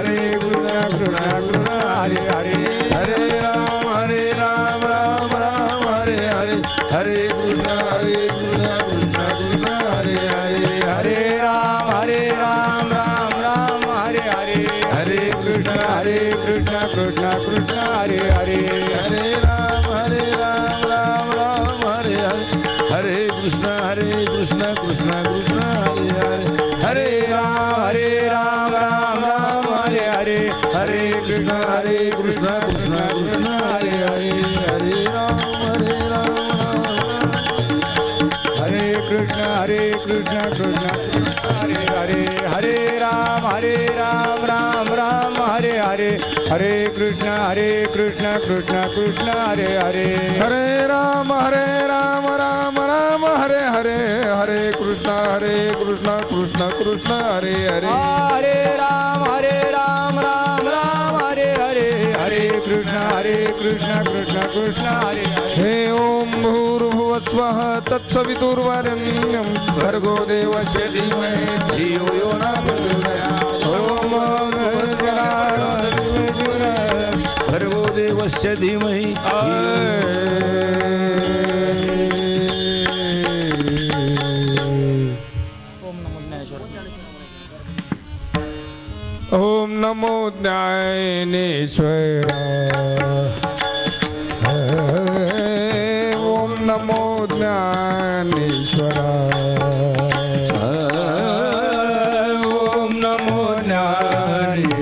हरे कृष्ण कृष्ण कृष्ण हरे हरे हरे राम राम राम हरे हरे हरे कृष्ण कृष्ण कृष्ण हरे हरे हरे राम राम राम हरे हरे हरे कृष्ण कृष्ण कृष्ण हरे हरे हरे राम राम राम हरे हरे हरे कृष्ण कृष्ण कृष्ण हरे हरे हरे राम राम हरे हरे हरे कृष्ण कृष्ण कृष्ण हरे हरे हरे राम हरे कृष्ण कृष्ण हरे हरे हरे राम राम हरे हरे हरे कृष्ण कृष्ण कृष्ण हरे हरे हरे राम राम हरे हरे हरे कृष्ण कृष्ण कृष्ण हरे हरे हरे राम राम हरे हरे हरे कृष्ण कृष्ण कृष्ण हरे हे ओम भूर्भुवस्वः तत्सवितुर्वरेण्यं भर्गो देवस्य धीमहि धियो यो न प्रचोदयात् ओम भर्गो देवस्य धीमहि ओम नमो ज्ञानेश्वराय ओम नमो ज्ञानेश्वराय ओम नमो ज्ञानेश्वराय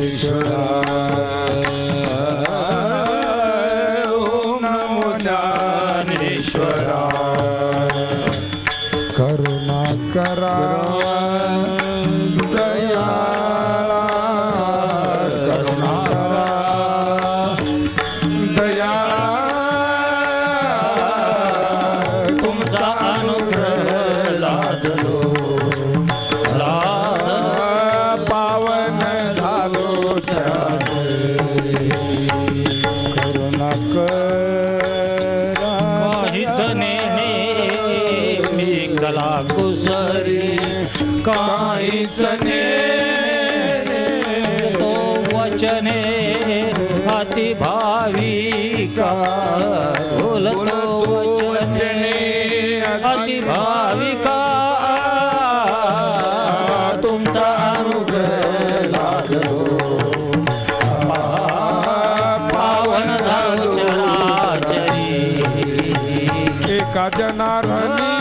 ओम नमो ज्ञानेश्वराय करुणा करा वचने अति भाविका बोलतो वचने अति भाविका तुमचा अनुग्रह लादलो पावन झालो चराचरी एका जनार्दनी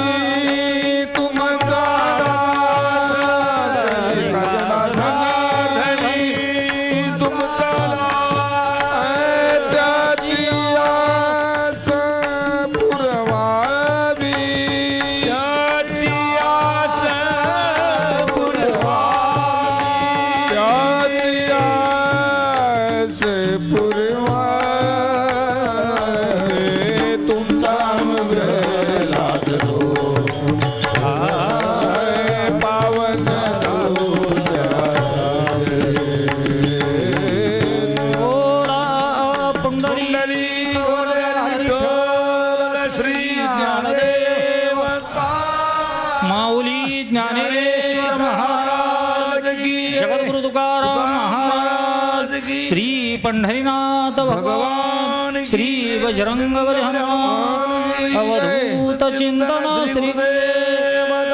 पंढरीनाथ भगवान श्री बजरंग बली हनुमान अवधूत चिंतन श्री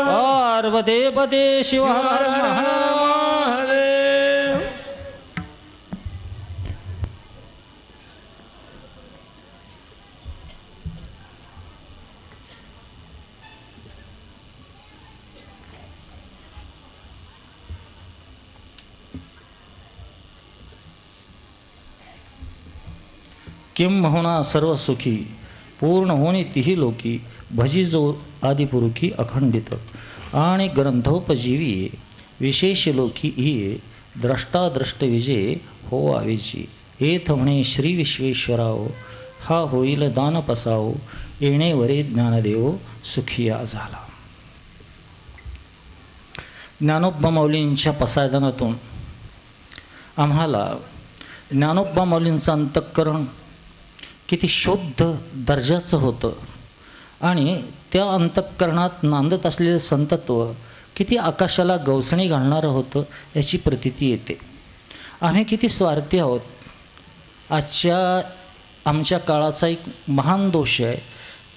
पार्वती पते शिव हर महादेव। किंबहुना सर्व सुखी पूर्ण होणे तिही लोकी भजिजो आदिपुरुखी अखंडित आणि ग्रंथोपजीवी विशेष लोकी इये द्रष्टादृष्ट विजय हो आवेची येथ म्हणे श्री विश्वेश्वराव हा होईल दान पसाव येणे वरे ज्ञानदेव सुखिया झाला। ज्ञानोबा माऊलींच्या पसायदानातून आम्हाला ज्ञानोबा माऊलींचं अंतःकरण किती शुद्ध दर्जाचं होतं आणि त्या अंतःकरणात नांदत असलेलं संतत्व किती आकाशाला गवसणी घालणारं होतं याची प्रतीती येते। आम्ही किती स्वार्थी आहोत. आमच्या काळाचा एक महान दोष आहे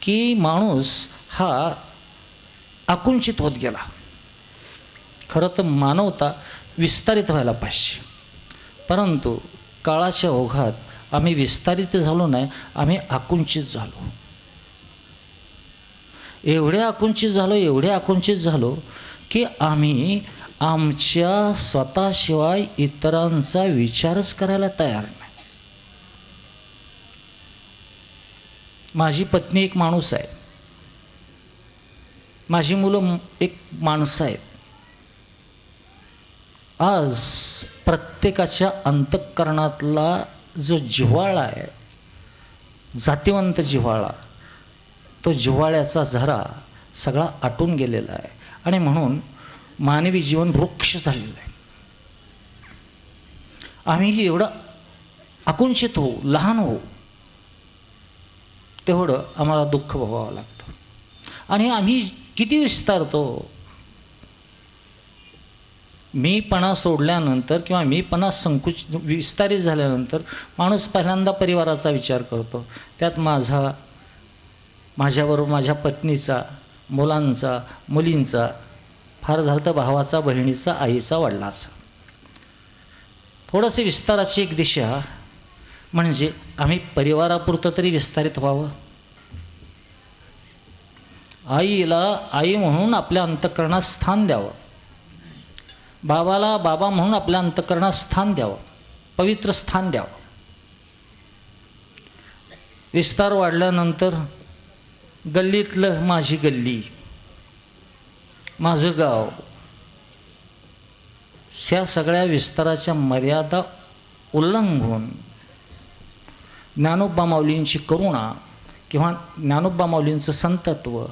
की माणूस हा आकुंचित होत गेला. खरं तर मानवता विस्तारित व्हायला पाहिजे, परंतु काळाच्या ओघात आम्ही विस्तारित झालो नाही, आम्ही आकुंचित झालो. एवढे आकुंचित झालो की आम्ही आमच्या स्वतःशिवाय इतरांचा विचारच करायला तयार नाही. माझी पत्नी एक माणूस आहे, माझी मुलं एक माणसं आहेत. आज प्रत्येकाच्या अंतःकरणातला जो जिव्हाळा आहे, जातिवंत जिव्हाळा, तो जिव्हाळ्याचा झरा सगळा आटून गेलेला आहे आणि म्हणून मानवी जीवन वृक्ष झालेलं आहे. आम्हीही एवढं आकुंचित होऊ, लहान होऊ, तेवढं आम्हाला दुःख भोगावं लागतं. आणि आम्ही किती विस्तारतो. मीपणा सोडल्यानंतर किंवा मीपणा विस्तारित झाल्यानंतर माणूस पहिल्यांदा परिवाराचा विचार करतो. त्यात माझ्याबरोबर माझ्या पत्नीचा, मुलांचा, मुलींचा, फार झालं तर भावाचा, बहिणीचा, आईचा, वडिलाचा. थोडंसं विस्ताराची एक दिशा म्हणजे आम्ही परिवारापुरतं तरी विस्तारित व्हावं. आईला आई म्हणून आपल्या अंतःकरणात स्थान द्यावं, बाबाला बाबा म्हणून आपल्या अंतःकरणात स्थान द्यावं, पवित्र स्थान द्यावं. विस्तार वाढल्यानंतर गल्लीतलं माझी गल्ली, माझं गाव, ह्या सगळ्या विस्ताराच्या मर्यादा ओलांघून ज्ञानोबा माऊलींची करुणा किंवा ज्ञानोबा माऊलींचं संतत्व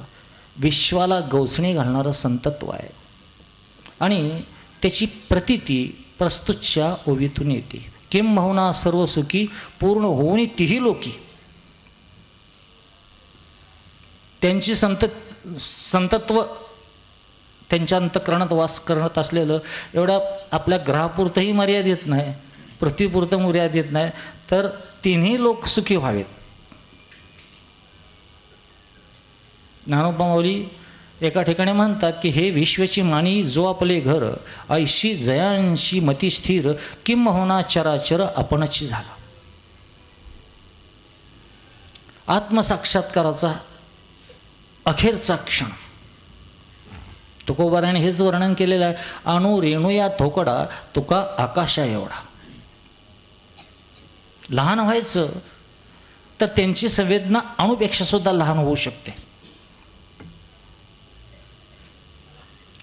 विश्वाला गवसणी घालणारं संतत्व आहे. आणि त्याची प्रतीती प्रस्तुतच्या ओवीतून येते. किंबहुना सर्व सुखी पूर्ण होऊन तिही लोकी. त्यांची संतत्व त्यांच्या अंतःकरणात वास करत असलेलं एवढ्या आपल्या ग्रहापुरतंही मर्यादित नाही, पृथ्वीपुरतं मर्यादित नाही, तर तिन्ही लोक सुखी व्हावेत. ज्ञानोबा माऊली एका ठिकाणी म्हणतात की हे विश्वची माणी जो आपले घर, ऐशी जयांशी मती स्थिर, किंबहुना चराचर आपणची झाला. आत्मसाक्षात्काराचा अखेरचा क्षण तुकोबाराने हेच वर्णन केलेलं आहे. अणु रेणू या थोकडा तुका आकाशा एवढा. लहान व्हायचं तर त्यांची संवेदना अणुपेक्षा सुद्धा लहान होऊ शकते.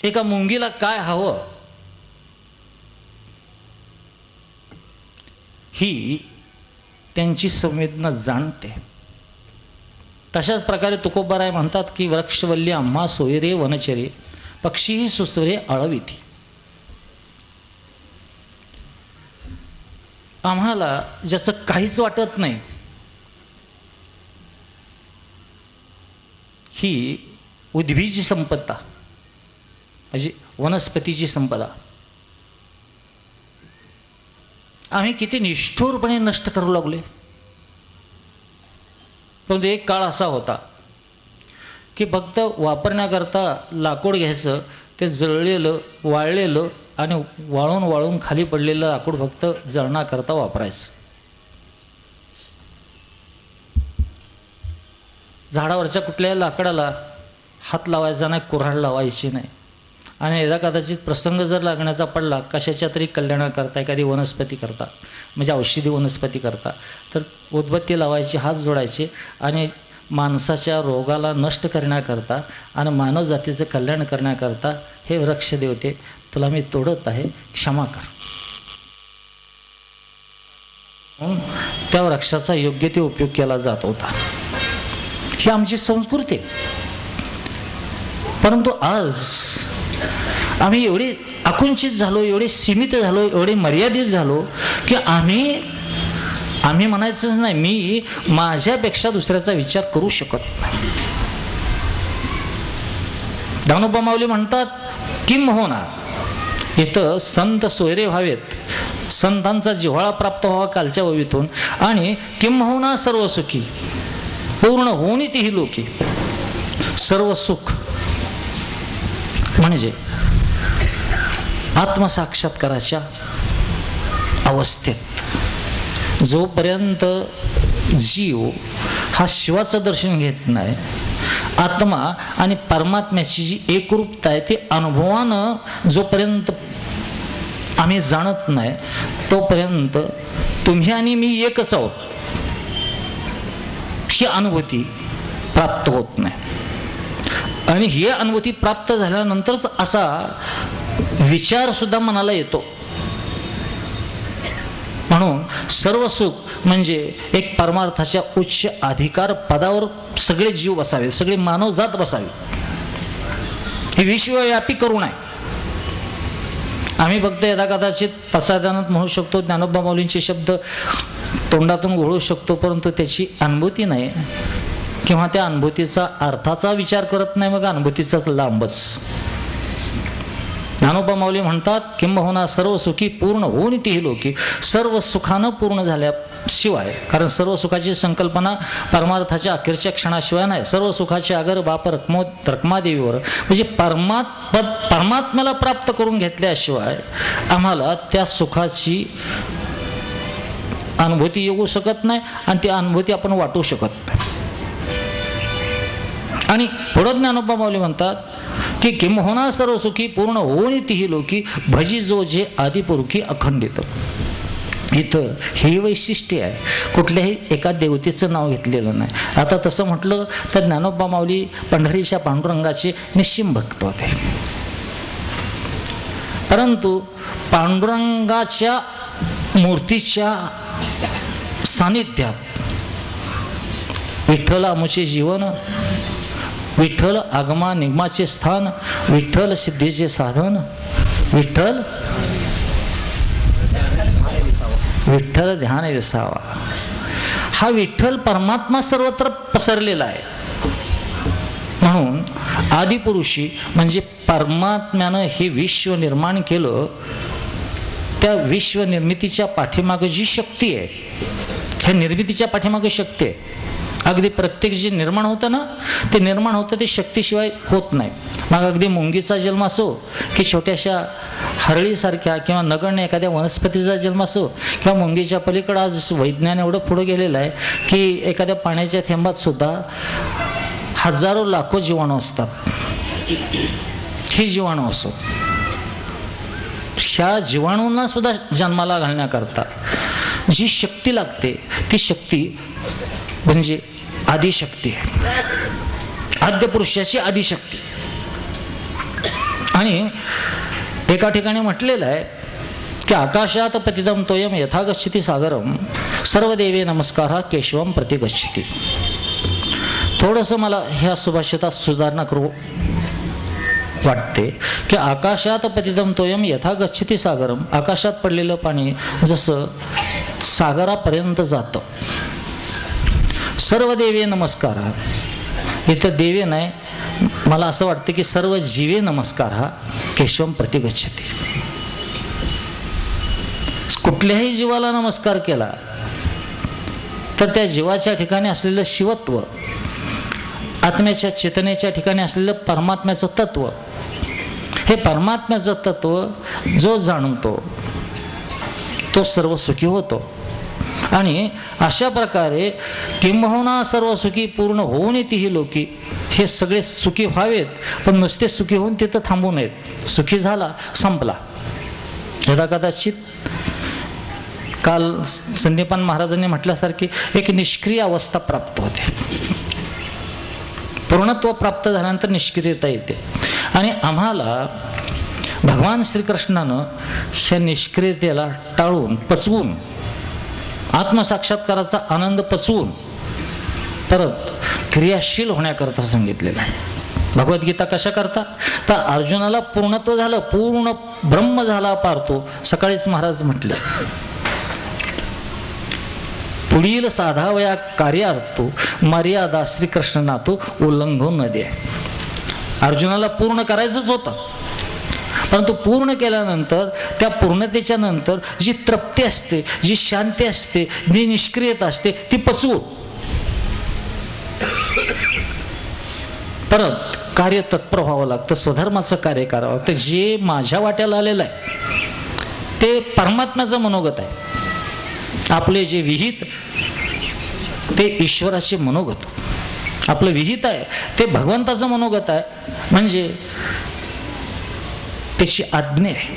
एका मुंगीला काय हवं ही त्यांची संवेदना जाणते. तशाच प्रकारे तुकोबाराय म्हणतात की वृक्षवल्ली आम्हा सोयरे वनचरे, पक्षीही सुसरे आळविती. आम्हाला ज्याचं काहीच वाटत नाही ही उद्भिजी संपदा म्हणजे वनस्पतीची संपदा आम्ही किती निष्ठुरपणे नष्ट करू लागले. पण एक काळ असा होता की फक्त वापरण्याकरता लाकूड घ्यायचं, ते जळलेलं, वाळलेलं आणि वाळून वाळून खाली पडलेलं लाकूड फक्त जळणाकरता वापरायचं. झाडावरच्या कुठल्याही लाकडाला हात लावायचा नाही, कुऱ्हाड लावायची नाही. आणि एकदा कदाचित प्रसंग जर लागण्याचा पडला कशाच्या तरी कल्याणाकरता, एखादी वनस्पती करता म्हणजे औषधी वनस्पती करता, तर उदबत्ती लावायची, हात जोडायचे आणि माणसाच्या रोगाला नष्ट करण्याकरता आणि मानव जातीचं कल्याण करण्याकरता हे वृक्ष देवते तुला मी तोडत आहे, क्षमा कर. त्या वृक्षाचा योग्य ते उपयोग केला जात होता. ही आमची संस्कृती. परंतु आज आम्ही एवढे आकुंचित झालो, एवढे सीमित झालो, एवढे मर्यादित झालो की आम्ही म्हणायचंच नाही मी माझ्यापेक्षा दुसऱ्याचा विचार करू शकत नाही. ज्ञानोबा माऊली म्हणतात किंबहुना इथं संत सोयरे व्हावेत, संतांचा जिव्हाळा प्राप्त व्हावा कालच्या ओवीतून, आणि किंबहुना सर्व सुखी पूर्ण होऊन तीही लोकी. सर्व सुख म्हणजे आत्मसाक्षात्काराच्या अवस्थेत जोपर्यंत जीव हा शिवाचं दर्शन घेत नाही, आत्मा आणि परमात्म्याची जी एकरूपता आहे ती अनुभवानं जोपर्यंत आम्ही जाणत नाही, तोपर्यंत तुम्ही आणि मी एकच आहोत ही अनुभूती प्राप्त होत नाही. आणि ही अनुभूती प्राप्त झाल्यानंतरच असा विचार सुद्धा मनाला येतो. म्हणून सर्व सुख म्हणजे एक परमार्थाच्या उच्च अधिकार पदावर सगळे जीव बसावे, सगळे मानवजात बसावी. ही विश्वव्यापी करुणा आहे. आम्ही फक्त यदा कदाचित प्रसादानात म्हणू शकतो, ज्ञानोबा माऊलींचे शब्द तोंडातून घोळू शकतो, परंतु त्याची अनुभूती नाही किंवा त्या अनुभूतीचा अर्थाचा विचार करत नाही, मग अनुभूतीचा लांबच. ज्ञानोबा माऊली म्हणतात, किंबहुना सर्व सुखी पूर्ण होऊन तीही लोकी. सर्व सुखानं पूर्ण झाल्याशिवाय, कारण सर्व सुखाची संकल्पना परमार्थाच्या अखेरच्या क्षणाशिवाय नाही. सर्व सुखाचे आगर बाप रखमादेवीवर, म्हणजे परमात्म्याला प्राप्त करून घेतल्याशिवाय आम्हाला त्या सुखाची अनुभूती येऊ शकत नाही आणि ती अनुभूती आपण वाटू शकत नाही. आणि पुढं ज्ञानोबा माऊली म्हणतात की किंबहुना सर्व सुखी पूर्ण होऊन तीही लोकी, भजी जो जे आदिपुरुखी अखंडित. इथं हे वैशिष्ट्य आहे, कुठल्याही एका देवतेचं नाव घेतलेलं नाही. आता तसं म्हटलं तर ज्ञानोबा माऊली पंढरीच्या पांडुरंगाचे निश्चिम भक्त होते, परंतु पांडुरंगाच्या मूर्तीच्या सानिध्यात विठ्ठल आमुचे जीवन, विठ्ठल आगमा निगमाचे स्थान, विठ्ठल सिद्धीचे साधन, विठ्ठल ध्यान विसावा. हा विठ्ठल परमात्मा सर्वत्र पसरलेला आहे. म्हणून आदिपुरुषी म्हणजे परमात्म्यानं हे विश्व निर्माण केलं. त्या विश्व निर्मितीच्या पाठीमागे जी शक्ती आहे, ह्या निर्मितीच्या पाठीमागे शक्ती आहे. अगदी प्रत्येक जे निर्माण होतं ना, ते निर्माण होतं ते शक्तीशिवाय होत नाही. मग अगदी मुंगीचा जन्म असो की छोट्याशा हरळीसारख्या किंवा नगण्य एखाद्या वनस्पतीचा जन्म असो, किंवा मुंगीच्या पलीकडं आज वैज्ञान एवढं पुढे गेलेलं आहे की एखाद्या पाण्याच्या थेंबात सुद्धा हजारो लाखो जीवाणू असतात. ही जीवाणू असो, ह्या जीवाणूंना सुद्धा जन्माला घालण्याकरता जी शक्ती लागते ती शक्ती म्हणजे आदिशक्ती आहे, आद्य पुरुषाची आदिशक्ती. आणि एका ठिकाणी म्हटलेलं आहे की आकाशात पतितम तोयम यथा गच्छति सागरम सर्व देवे नमस्कार केशवम प्रति गच्छति. थोडंसं मला ह्या सुभाषितात सुधारणा करू वाटते की आकाशात पतितम तोयम यथा गच्छति सागरम, आकाशात पडलेलं पाणी जसं सागरापर्यंत जातं. सर्व देवे नमस्कार, इथं देवे नाही, मला असं वाटतं की सर्व जीवे नमस्कार केशवम प्रति गच्छति. कुठल्याही जीवाला नमस्कार केला तर त्या जीवाच्या ठिकाणी असलेलं शिवत्व, आत्म्याच्या चेतनेच्या ठिकाणी असलेलं परमात्म्याचं तत्व, हे परमात्म्याचं तत्व जो जाणतो तो सर्व सुखी होतो. आणि अशा प्रकारे किंबहुना सर्व सुखी पूर्ण होऊन तीही लोकी, हे सगळे सुखी व्हावेत, पण नुसते सुखी होऊन तिथं थांबू नयेत. सुखी झाला संपला. यदा कदाचित काल संदीपान महाराजांनी म्हटल्यासारखी एक निष्क्रिय अवस्था प्राप्त होते. पूर्णत्व प्राप्त झाल्यानंतर निष्क्रियता येते. आणि आम्हाला भगवान श्रीकृष्णानं ह्या निष्क्रियतेला टाळून पचवून आत्मसाक्षात्काराचा आनंद पचवून परत क्रियाशील होण्याकरता सांगितलेलं आहे. भगवद्गीता कशा करता तर अर्जुनाला पूर्णत्व झालं, पूर्ण ब्रह्म झाला पारतो. सकाळीच महाराज म्हटले पुढील साधावया कार्यार्थो मर्यादा श्रीकृष्णना तो उल्लंघन न दे. अर्जुनाला पूर्ण करायचंच होतं, परंतु पूर्ण केल्यानंतर त्या पूर्णतेच्या नंतर जी तृप्ती असते, जी शांती असते, जी निष्क्रियता असते ती पचवून परत कार्य तत्पर व्हावं लागतं, स्वधर्माचं कार्य करावं लागतं. जे माझ्या वाट्याला आलेलं आहे ते परमात्म्याचं मनोगत आहे. आपले जे विहित ते ईश्वराचे मनोगत. आपलं विहित आहे ते भगवंताचं मनोगत आहे, म्हणजे त्याची आज्ञा आहे.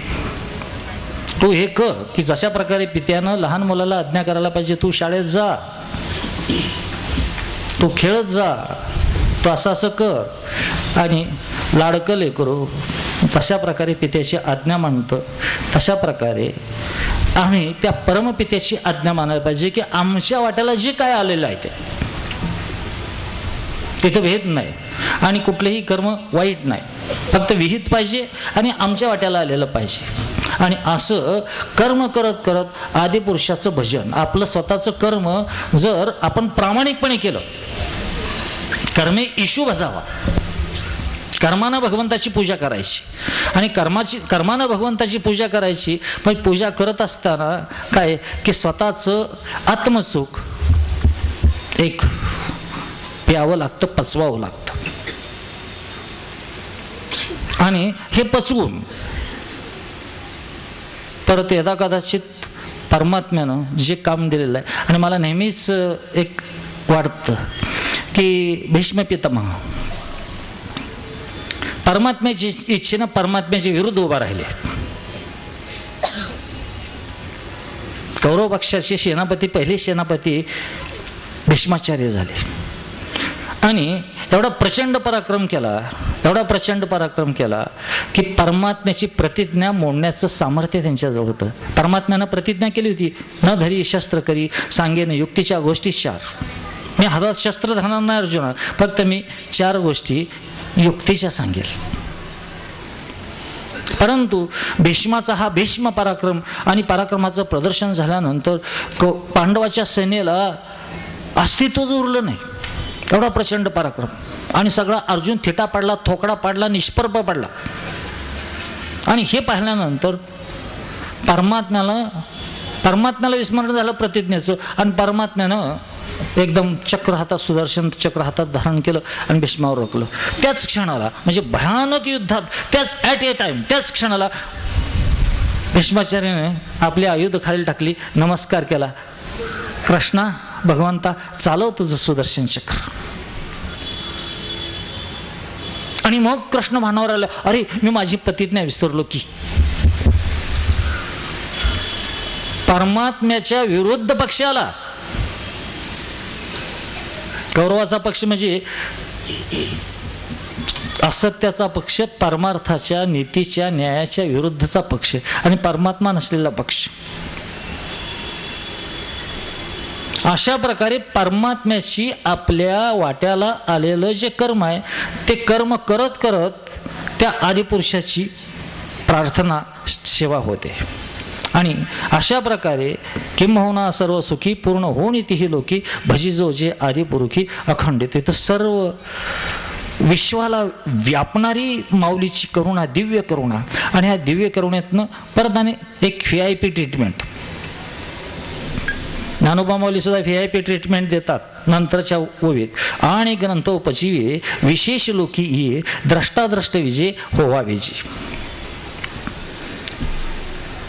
तू हे कर, की जशा प्रकारे पित्यानं लहान मुलाला आज्ञा करायला पाहिजे, तू शाळेत जा, तू खेळत जा, तू असं असं कर, आणि लाडकले करू, तशा प्रकारे पित्याची आज्ञा मानतं. तशा प्रकारे आम्ही त्या परमपित्याची आज्ञा मानायला पाहिजे की आमच्या वाट्याला जे काय आलेलं आहे ते तिथं भेद नाही आणि कुठलेही कर्म वाईट नाही, फक्त विहित पाहिजे आणि आमच्या वाट्याला आलेलं पाहिजे. आणि असं कर्म करत करत आदिपुरुषाचं भजन, आपलं स्वतःचं कर्म जर आपण प्रामाणिकपणे केलं, कर्मे इशू भजावा, कर्मानं भगवंताची पूजा करायची आणि कर्मानं भगवंताची पूजा करायची. पण पूजा करत असताना काय की स्वतःचं आत्मसुख एक प्यावं लागतं, पचवावं लागतं. आणि हे पचवून परत यदा कदाचित परमात्म्यानं जे काम दिलेलं आहे. आणि मला नेहमीच एक वाटतं की भीष्म पितामह परमात्म्याची इच्छेनं परमात्म्याच्या विरुद्ध उभा राहिले. कौरव पक्षाचे सेनापती, पहिले सेनापती भीष्माचार्य झाले आणि एवढा प्रचंड पराक्रम केला, एवढा प्रचंड पराक्रम केला की परमात्म्याची प्रतिज्ञा मोडण्याचं सामर्थ्य त्यांच्याजवळ होतं. परमात्म्यानं प्रतिज्ञा केली होती, न धरी शस्त्र करी सांगेन युक्तीच्या गोष्टी 4. मी हातात शस्त्र धरणार नाही अर्जुना, फक्त मी 4 गोष्टी युक्तीच्या सांगेल. परंतु भीष्माचा हा भीष्म पराक्रम आणि पराक्रमाचं प्रदर्शन झाल्यानंतर पांडवाच्या सेनेला अस्तित्वच उरलं नाही, एवढा प्रचंड पराक्रम. आणि सगळा अर्जुन थिटा पडला, थोकडा पडला, निष्प्रभ पडला. आणि हे पाहिल्यानंतर परमात्म्याला विस्मरण झालं प्रतिज्ञेचं आणि परमात्म्यानं एकदम चक्र हातात, सुदर्शन चक्र हातात धारण केलं आणि भीष्मावर रोखलं. त्याच क्षणाला, म्हणजे भयानक युद्धात त्याच ॲट ए टाइम त्याच क्षणाला भीष्माचार्याने आपली आयुध खाली टाकली, नमस्कार केला, कृष्णा भगवंता चालव तुझं सुदर्शन चक्र. आणि मग कृष्ण भानावर आला, अरे मी माझी प्रतिज्ञा विसरलो की. परमात्म्याच्या विरुद्ध पक्षाला, कौरवाचा पक्ष म्हणजे असत्याचा पक्ष, परमार्थाच्या नीतीच्या न्यायाच्या विरुद्धचा पक्ष आणि परमात्मा नसलेला पक्ष. अशा प्रकारे परमात्म्याची आपल्या वाट्याला आलेलं जे कर्म आहे ते कर्म करत करत त्या आदिपुरुषाची प्रार्थना सेवा होते. आणि अशा प्रकारे किंबहुना सर्व सुखी पूर्ण होऊन तिही लोकी भजिजो जे आदिपुरुखी अखंडित. तर सर्व विश्वाला व्यापणारी माऊलीची करुणा, दिव्य करुणा. आणि ह्या दिव्य करुणेतनं परत आणि एक VIP ट्रीटमेंट, ज्ञानोबा माऊली सुद्धा VIP ट्रीटमेंट देतात नंतरच्या ओवीत. आणि ग्रंथोपजीवे विशेष लोकी ये द्रष्टाद्रष्ट विजय होवा विजय.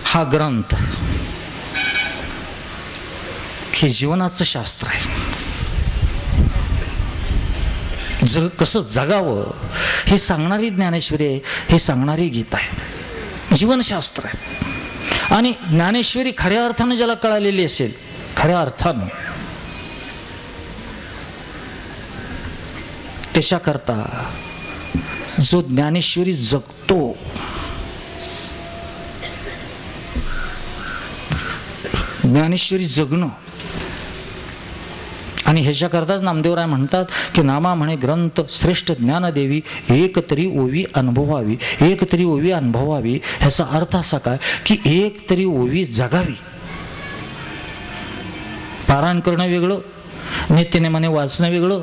हा ग्रंथ हे जीवनाचं शास्त्र आहे. कसं जगावं हे सांगणारी ज्ञानेश्वरी आहे, हे सांगणारी गीता आहे, जीवनशास्त्र आहे. आणि ज्ञानेश्वरी खऱ्या अर्थानं ज्याला कळालेली असेल, खऱ्या अर्थानं, त्याच्याकरता जो ज्ञानेश्वरी जगतो, ज्ञानेश्वरी जगणं. आणि ह्याच्याकरताच नामदेवराय म्हणतात की नामा म्हणे ग्रंथ श्रेष्ठ ज्ञानदेवी एक तरी ओवी अनुभवावी, एक तरी ओवी अनुभवावी. ह्याचा अर्थ असा काय की एक तरी ओवी जगावी. पारायण करणं वेगळं नित्यनेमाने वाचणं वेगळं,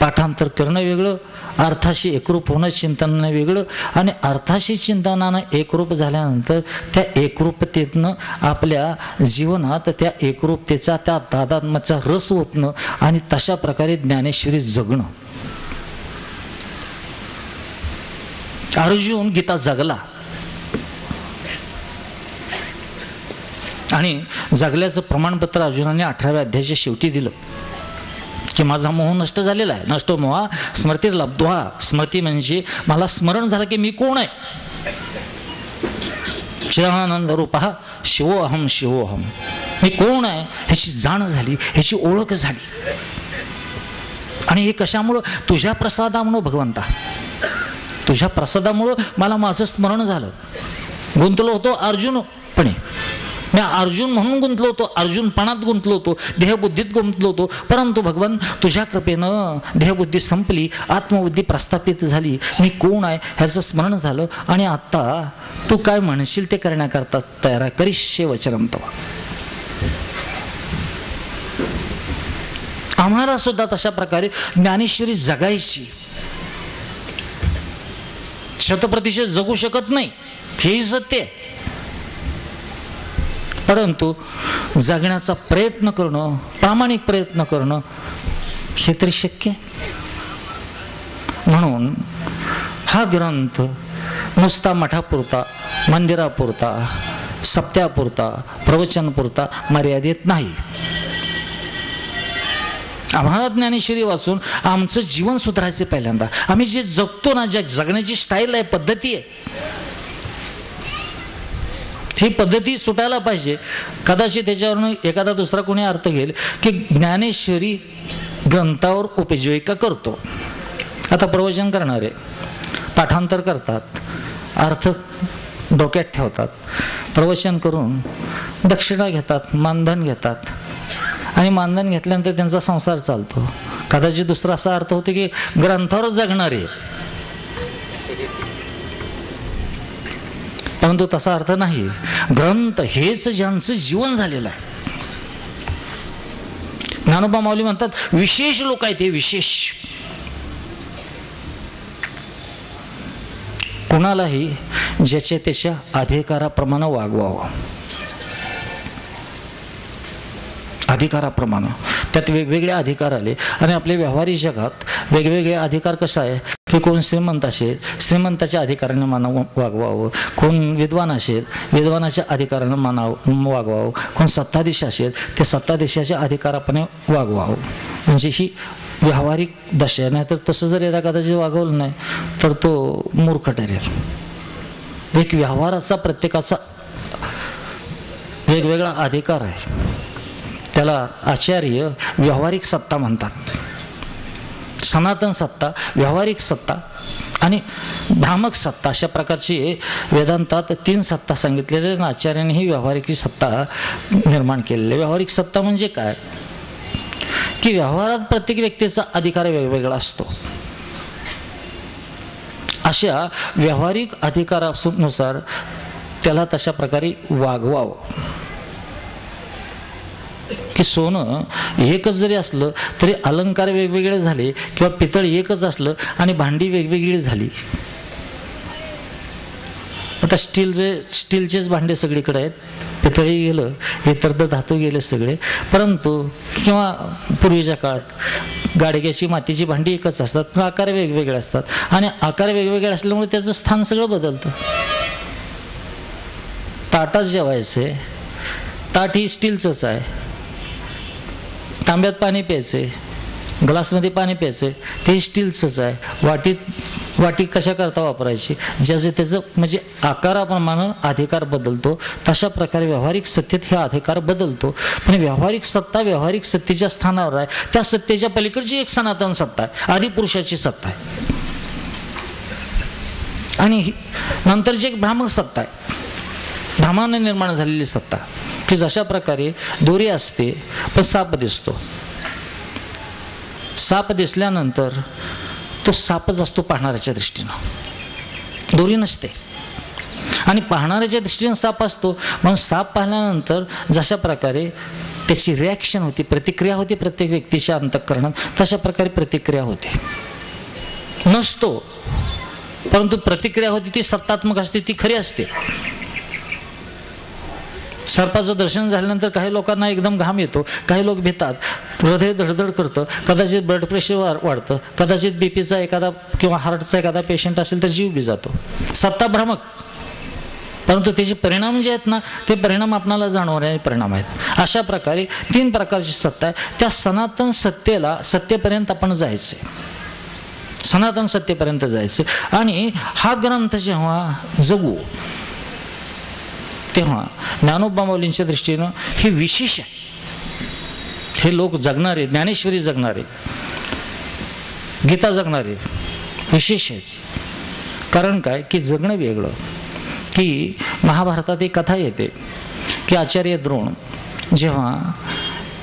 पाठांतर करणं वेगळं, अर्थाशी एकरूप होणं चिंतनानं वेगळं, आणि अर्थाशी चिंतनानं एकरूप झाल्यानंतर त्या एकरूपतेतनं आपल्या जीवनात त्या एकरूपतेचा त्या तादात्म्याचा रस ओतणं आणि तशा प्रकारे ज्ञानेश्वरी जगणं. अर्जुन गीता जगला आणि जगल्याचं प्रमाणपत्र अर्जुनाने 18व्या अध्यायाच्या शेवटी दिलं की माझा मोह नष्ट झालेला आहे. नष्टो मोहा स्मृती लब्ध्वा. स्मृती म्हणजे मला स्मरण झालं की मी कोण आहे. चिदानंद रूपः शिवोहम शिवोहम. मी कोण आहे ह्याची जाण झाली, ह्याची ओळख झाली. आणि हे कशामुळं? तुझ्या प्रसादामुळं भगवंता, तुझ्या प्रसादामुळं मला माझं स्मरण झालं. गुंतलो होतो अर्जुनपणे, मी अर्जुन म्हणून गुंतलो होतो, अर्जुनपणात गुंतलो होतो, देहबुद्धीत गुंतलो होतो. परंतु भगवान तुझ्या कृपेनं देहबुद्धी संपली, आत्मबुद्धी प्रस्थापित झाली, मी कोण आहे ह्याचं स्मरण झालं. आणि आत्ता तू काय म्हणशील ते करण्याकरता तयार आहे. करिष्ये वचनम तव. आम्हाला सुद्धा तशा प्रकारे ज्ञानेश्वरी जगायची. शतप्रतिशत जगू शकत नाही, हेही सत्य आहे. परंतु जगण्याचा प्रयत्न करणं, प्रामाणिक प्रयत्न करणं हे तरी शक्य आहे. म्हणून हा ग्रंथ नुसता मठापुरता, मंदिरापुरता, सप्त्यापुरता, प्रवचनपुरता मर्यादित नाही. आम्हाला ज्ञानेश्वरी वाचून आमचं जीवन सुधारायचं. पहिल्यांदा आम्ही जे जगतो ना, जगण्याची स्टाईल आहे, पद्धती आहे, ही पद्धती सुटायला पाहिजे. कदाचित त्याच्यावरून एखादा दुसरा कोणी अर्थ घेईल की ज्ञानेश्वरी ग्रंथावर उपजीविका करतो. आता प्रवचन करणारे पाठांतर करतात, अर्थ डोक्यात ठेवतात, प्रवचन करून दक्षिणा घेतात, मानधन घेतात, आणि मानधन घेतल्यानंतर त्यांचा संसार चालतो. कदाचित दुसरा असा अर्थ होतो की ग्रंथावरच जगणारे, परंतु तसा अर्थ नाही. ग्रंथ हेच ज्यांचं जीवन झालेलं आहे. ज्ञानोबा माऊली म्हणतात विशेष लोक आहेत ते, विशेष. कुणालाही ज्याच्या त्याच्या अधिकाराप्रमाणे वागवावं, अधिकाराप्रमाणे. त्यात वेगवेगळे अधिकार आले आणि आपल्या व्यावहारिक जगात वेगवेगळे अधिकार. कसा आहे की कोण श्रीमंत असेल, श्रीमंताच्या अधिकाराने वागवावं, कोण विद्वान असेल, विद्वानाच्या अधिकारानं वागवावं, कोण सत्ताधीश असेल ते सत्ताधीशाच्या अधिकारापणे वागवावं. म्हणजे ही व्यावहारिक दशा आहे. नाही तर तसं जर एका कदाचित वागवलं नाही तर तो मूर्ख ठरेल. एक व्यवहाराचा प्रत्येकाचा वेगवेगळा अधिकार आहे. त्याला आचार्य व्यावहारिक सत्ता म्हणतात. सनातन सत्ता, व्यावहारिक सत्ता आणि भ्रामक सत्ता अशा प्रकारची वेदांतात 3 सत्ता सांगितलेल्या आहेत. आचार्याने ही व्यावहारिक सत्ता निर्माण केलेली आहे. व्यावहारिक सत्ता म्हणजे काय की व्यवहारात प्रत्येक व्यक्तीचा अधिकार वेगवेगळा असतो. अशा व्यावहारिक अधिकारानुसार त्याला तशा प्रकारे वागवावं. की सोनं एकच जरी असलं तरी अलंकार वेगवेगळे झाले, किंवा पितळ एकच असलं आणि भांडी वेगवेगळी झाली. आता स्टीलचेच भांडे सगळीकडे आहेत, पितळी गेलं, इतर धातू गेले सगळे. परंतु किंवा पूर्वीच्या काळात गाडग्याची मातीची भांडी एकच असतात, पण आकार वेगवेगळे असतात. आणि आकार वेगवेगळे असल्यामुळे त्याचं स्थान सगळं बदलतं. ताटात जेवायचे, ताट ही स्टीलचंच आहे, तांब्यात पाणी प्यायचे, ग्लासमध्ये पाणी प्यायचे ते स्टीलचंच आहे. वाटी कशा करता वापरायची, ज्याचं त्याचं म्हणजे आकाराप्रमाणे अधिकार बदलतो. तशा प्रकारे व्यावहारिक सत्तेत हे अधिकार बदलतो. पण व्यावहारिक सत्ता व्यावहारिक सत्तेच्या स्थानावर आहे. त्या सत्तेच्या पलीकडची एक सनातन सत्ता आहे, आदिपुरुषाची सत्ता आहे. आणि नंतरची एक भ्रामक सत्ता आहे, भ्रमाने निर्माण झालेली सत्ता. की जशा प्रकारे दोरी असते पण साप दिसतो, साप दिसल्यानंतर तो सापच असतो पाहणाऱ्याच्या दृष्टीनं, दोरी नसते. आणि पाहणाऱ्याच्या दृष्टीनं साप असतो. म्हणून साप पाहिल्यानंतर जशा प्रकारे त्याची रिॲक्शन होती, प्रतिक्रिया होती प्रत्येक व्यक्तीच्या अंतःकरणात. तशा प्रकारे प्रतिक्रिया होते. नसतो, परंतु प्रतिक्रिया होती ती सत्तात्मक असते, ती खरी असते. सर्पाचं दर्शन झाल्यानंतर काही लोकांना एकदम घाम येतो, काही लोक भितात, हृदय धडधड करतं, कदाचित ब्लड प्रेशर वाढतं, कदाचित बीपीचा एखादा किंवा हार्टचा एखादा पेशंट असेल तर जीव बी जातो. सत्ता भ्रामक, परंतु त्याचे परिणाम जे आहेत ना, ते परिणाम आपणाला जाणवणारे परिणाम आहेत. अशा प्रकारे 3 प्रकारची सत्ता आहे. त्या सनातन सत्तेपर्यंत आपण जायचे, सनातन सत्तेपर्यंत जायचे. आणि हा ग्रंथ जेव्हा जगू तेव्हा ज्ञानोबा माऊलींच्या दृष्टीनं हे विशेष आहे. हे लोक जगणारे, ज्ञानेश्वरी जगणारे, गीता जगणारे विशेष आहेत. कारण काय की जगणं वेगळं. की महाभारतात एक कथा येते की आचार्य द्रोण जेव्हा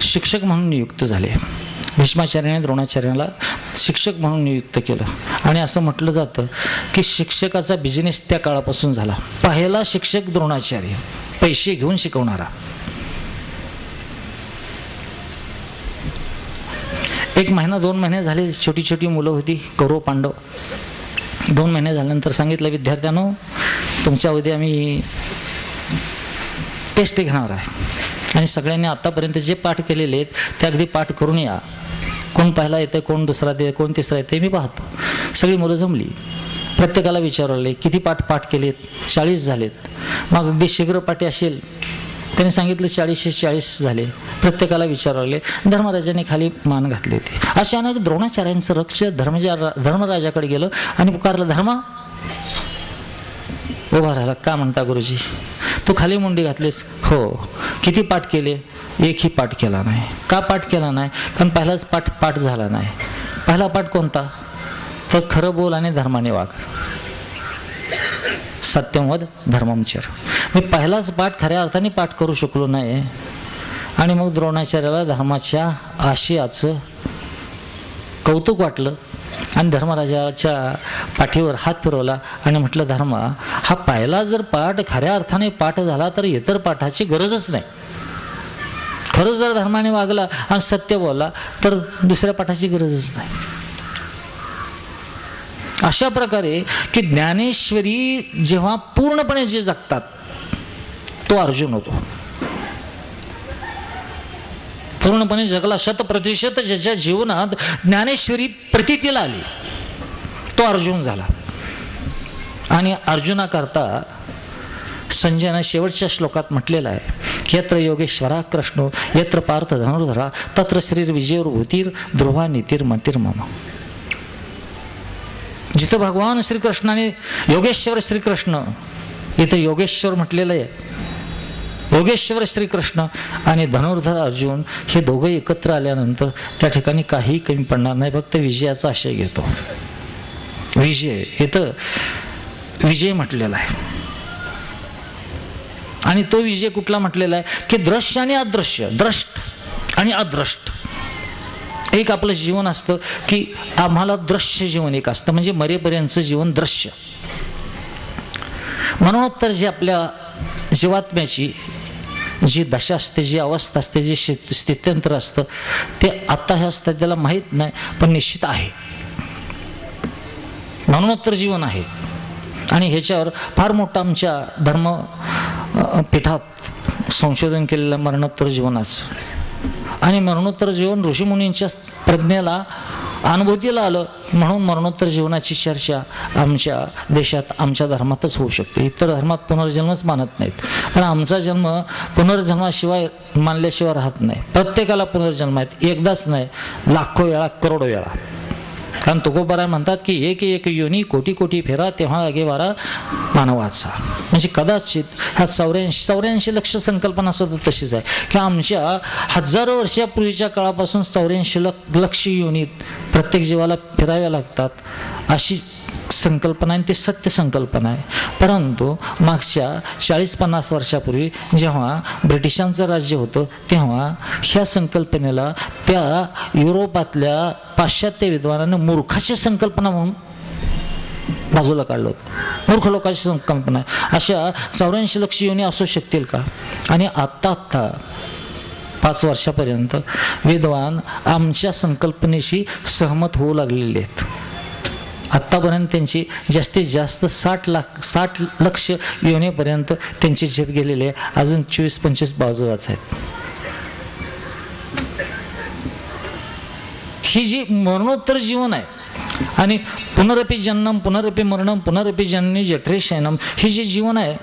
शिक्षक म्हणून नियुक्त झाले, भीष्माचार्याने द्रोणाचार्याला शिक्षक म्हणून नियुक्त केलं. आणि असं म्हटलं जातं की शिक्षकाचा बिझनेस त्या काळापासून झाला. पहिला शिक्षक द्रोणाचार्य, पैसे घेऊन शिकवणारा. 1 महिना 2 महिने झाले, छोटी छोटी मुलं होती, कौरव पांडव. 2 महिने झाल्यानंतर सांगितलं, विद्यार्थ्यांनो तुमच्या उद्या आम्ही टेस्ट घेणार आहे आणि सगळ्यांनी आतापर्यंत जे पाठ केलेले आहेत ते अगदी पाठ करून या. कोण पहिला येतं, कोण दुसरा येतं, कोण तिसरा येतं, मी पाहतो. सगळी मुलं जमली. प्रत्येकाला विचारले किती पाठ केलेत. 40 झालेत. मग अगदी शीघ्रपाठी असेल त्यांनी सांगितलं 40 झाले. प्रत्येकाला विचारले. धर्मराजाने खाली मान घातली होती. अचानक द्रोणाचार्यांचं लक्ष धर्मराजाकडे गेलं आणि पुकारलं, धर्मा. उभा राहिला. का म्हणता गुरुजी? तू खाली मुंडी घातलीस? हो. किती पाठ केले? एकही पाठ केला नाही. का पाठ केला नाही? कारण पहिलाच पाठ झाला नाही. पहिला पाठ कोणता? तर खरं बोल आणि धर्माने वाग. सत्यम वद धर्मम चर. मी पहिलाच पाठ खऱ्या अर्थाने पाठ करू शकलो नाही. आणि मग द्रोणाचार्याला धर्माच्या आशयाचं कौतुक वाटलं आणि धर्मराजाच्या पाठीवर हात फिरवला आणि म्हटलं, धर्मा, हा पहिला जर पाठ खऱ्या अर्थाने पाठ झाला तर इतर पाठाची गरजच नाही. खरंच जर धर्माने वागला आणि सत्य बोलला तर दुसऱ्या पाठाची गरजच नाही. अशा प्रकारे की ज्ञानेश्वरी जेव्हा पूर्णपणे जे जगतात तो अर्जुन होतो. पूर्णपणे जगला, 100% ज्याच्या जीवनात ज्ञानेश्वरी प्रतीतीला आली तो अर्जुन झाला. आणि अर्जुनाकरता संजयनं शेवटच्या श्लोकात म्हटलेलं आहे की यत्र योगेश्वरा कृष्णो यत्र पार्थ धनुर्धरा तत्र श्रीर विजयोर्भूतीर ध्रुवा नीतीर मतीर मम. जिथं भगवान श्रीकृष्णाने योगेश्वर श्रीकृष्ण, इथं योगेश्वर म्हटलेलं आहे. योगेश्वर श्रीकृष्ण आणि धनुर्धर अर्जुन हे दोघं एकत्र आल्यानंतर त्या ठिकाणी काही कमी पडणार नाही. फक्त विजयाचा आशय घेतो. विजय, इथं विजय म्हटलेला आहे. आणि तो विजय कुठला म्हटलेला आहे की दृश्य आणि अदृश्य, द्रष्ट आणि अदृष्ट. एक आपलं जीवन असतं की आम्हाला दृश्य जीवन एक असतं, म्हणजे मरेपर्यंतचं जीवन दृश्य. म्हणून तर जे आपल्या जीवात्म्याची जी दशा असते, जी अवस्था असते, जे स्थित्यंतर असतं ते आत्ता हे असतं त्याला माहीत नाही, पण निश्चित आहे. मरणोत्तर जीवन आहे. आणि ह्याच्यावर फार मोठं आमच्या धर्मपीठात संशोधन केलेलं मरणोत्तर जीवनाचं. आणि मरणोत्तर जीवन ऋषीमुनींच्या प्रज्ञेला अनुभूतीला आलं म्हणून मरणोत्तर जीवनाची चर्चा आमच्या देशात, आमच्या धर्मातच होऊ शकते. इतर धर्मात पुनर्जन्मच मानत नाहीत. पण आमचा जन्म पुनर्जन्माशिवाय मानल्याशिवाय राहत नाही. प्रत्येकाला पुनर्जन्म आहेत, एकदाच नाही, लाखो वेळा, करोडो वेळा. कारण तुकोबाराय म्हणतात की एक एक योनी कोटी कोटी फेरा तेव्हा लागे वारा मानवाचा. म्हणजे कदाचित ह्या 84 लक्ष संकल्पना सुद्धा तशीच आहे की आमच्या हजारो वर्षापूर्वीच्या काळापासून 84 लक्ष योनीत प्रत्येक जीवाला फिराव्या लागतात अशी संकल्पना आहे. ती सत्य संकल्पना आहे. परंतु मागच्या 40-50 वर्षापूर्वी जेव्हा ब्रिटिशांचं राज्य होतं तेव्हा ह्या संकल्पनेला त्या युरोपातल्या पाश्चात्य विद्वानांनी मूर्खाची संकल्पना म्हणून बाजूला काढलं होतं. मूर्ख लोकांची संकल्पना आहे. अशा 84 लक्ष योनी असू शकतील का? आणि आत्ता 5 वर्षापर्यंत विद्वान आमच्या संकल्पनेशी सहमत होऊ लागलेले आहेत. आत्तापर्यंत त्यांची जास्तीत जास्त 60 लक्ष येण्यापर्यंत त्यांचे जप गेलेले अजून 24-25 बाजूलाच आहेत. ही जी मरणोत्तर जीवन आहे आणि पुनरपि जन्म पुनरपि मरणम पुनरपि जननी जठरे शयनम, हे जे जीवन आहे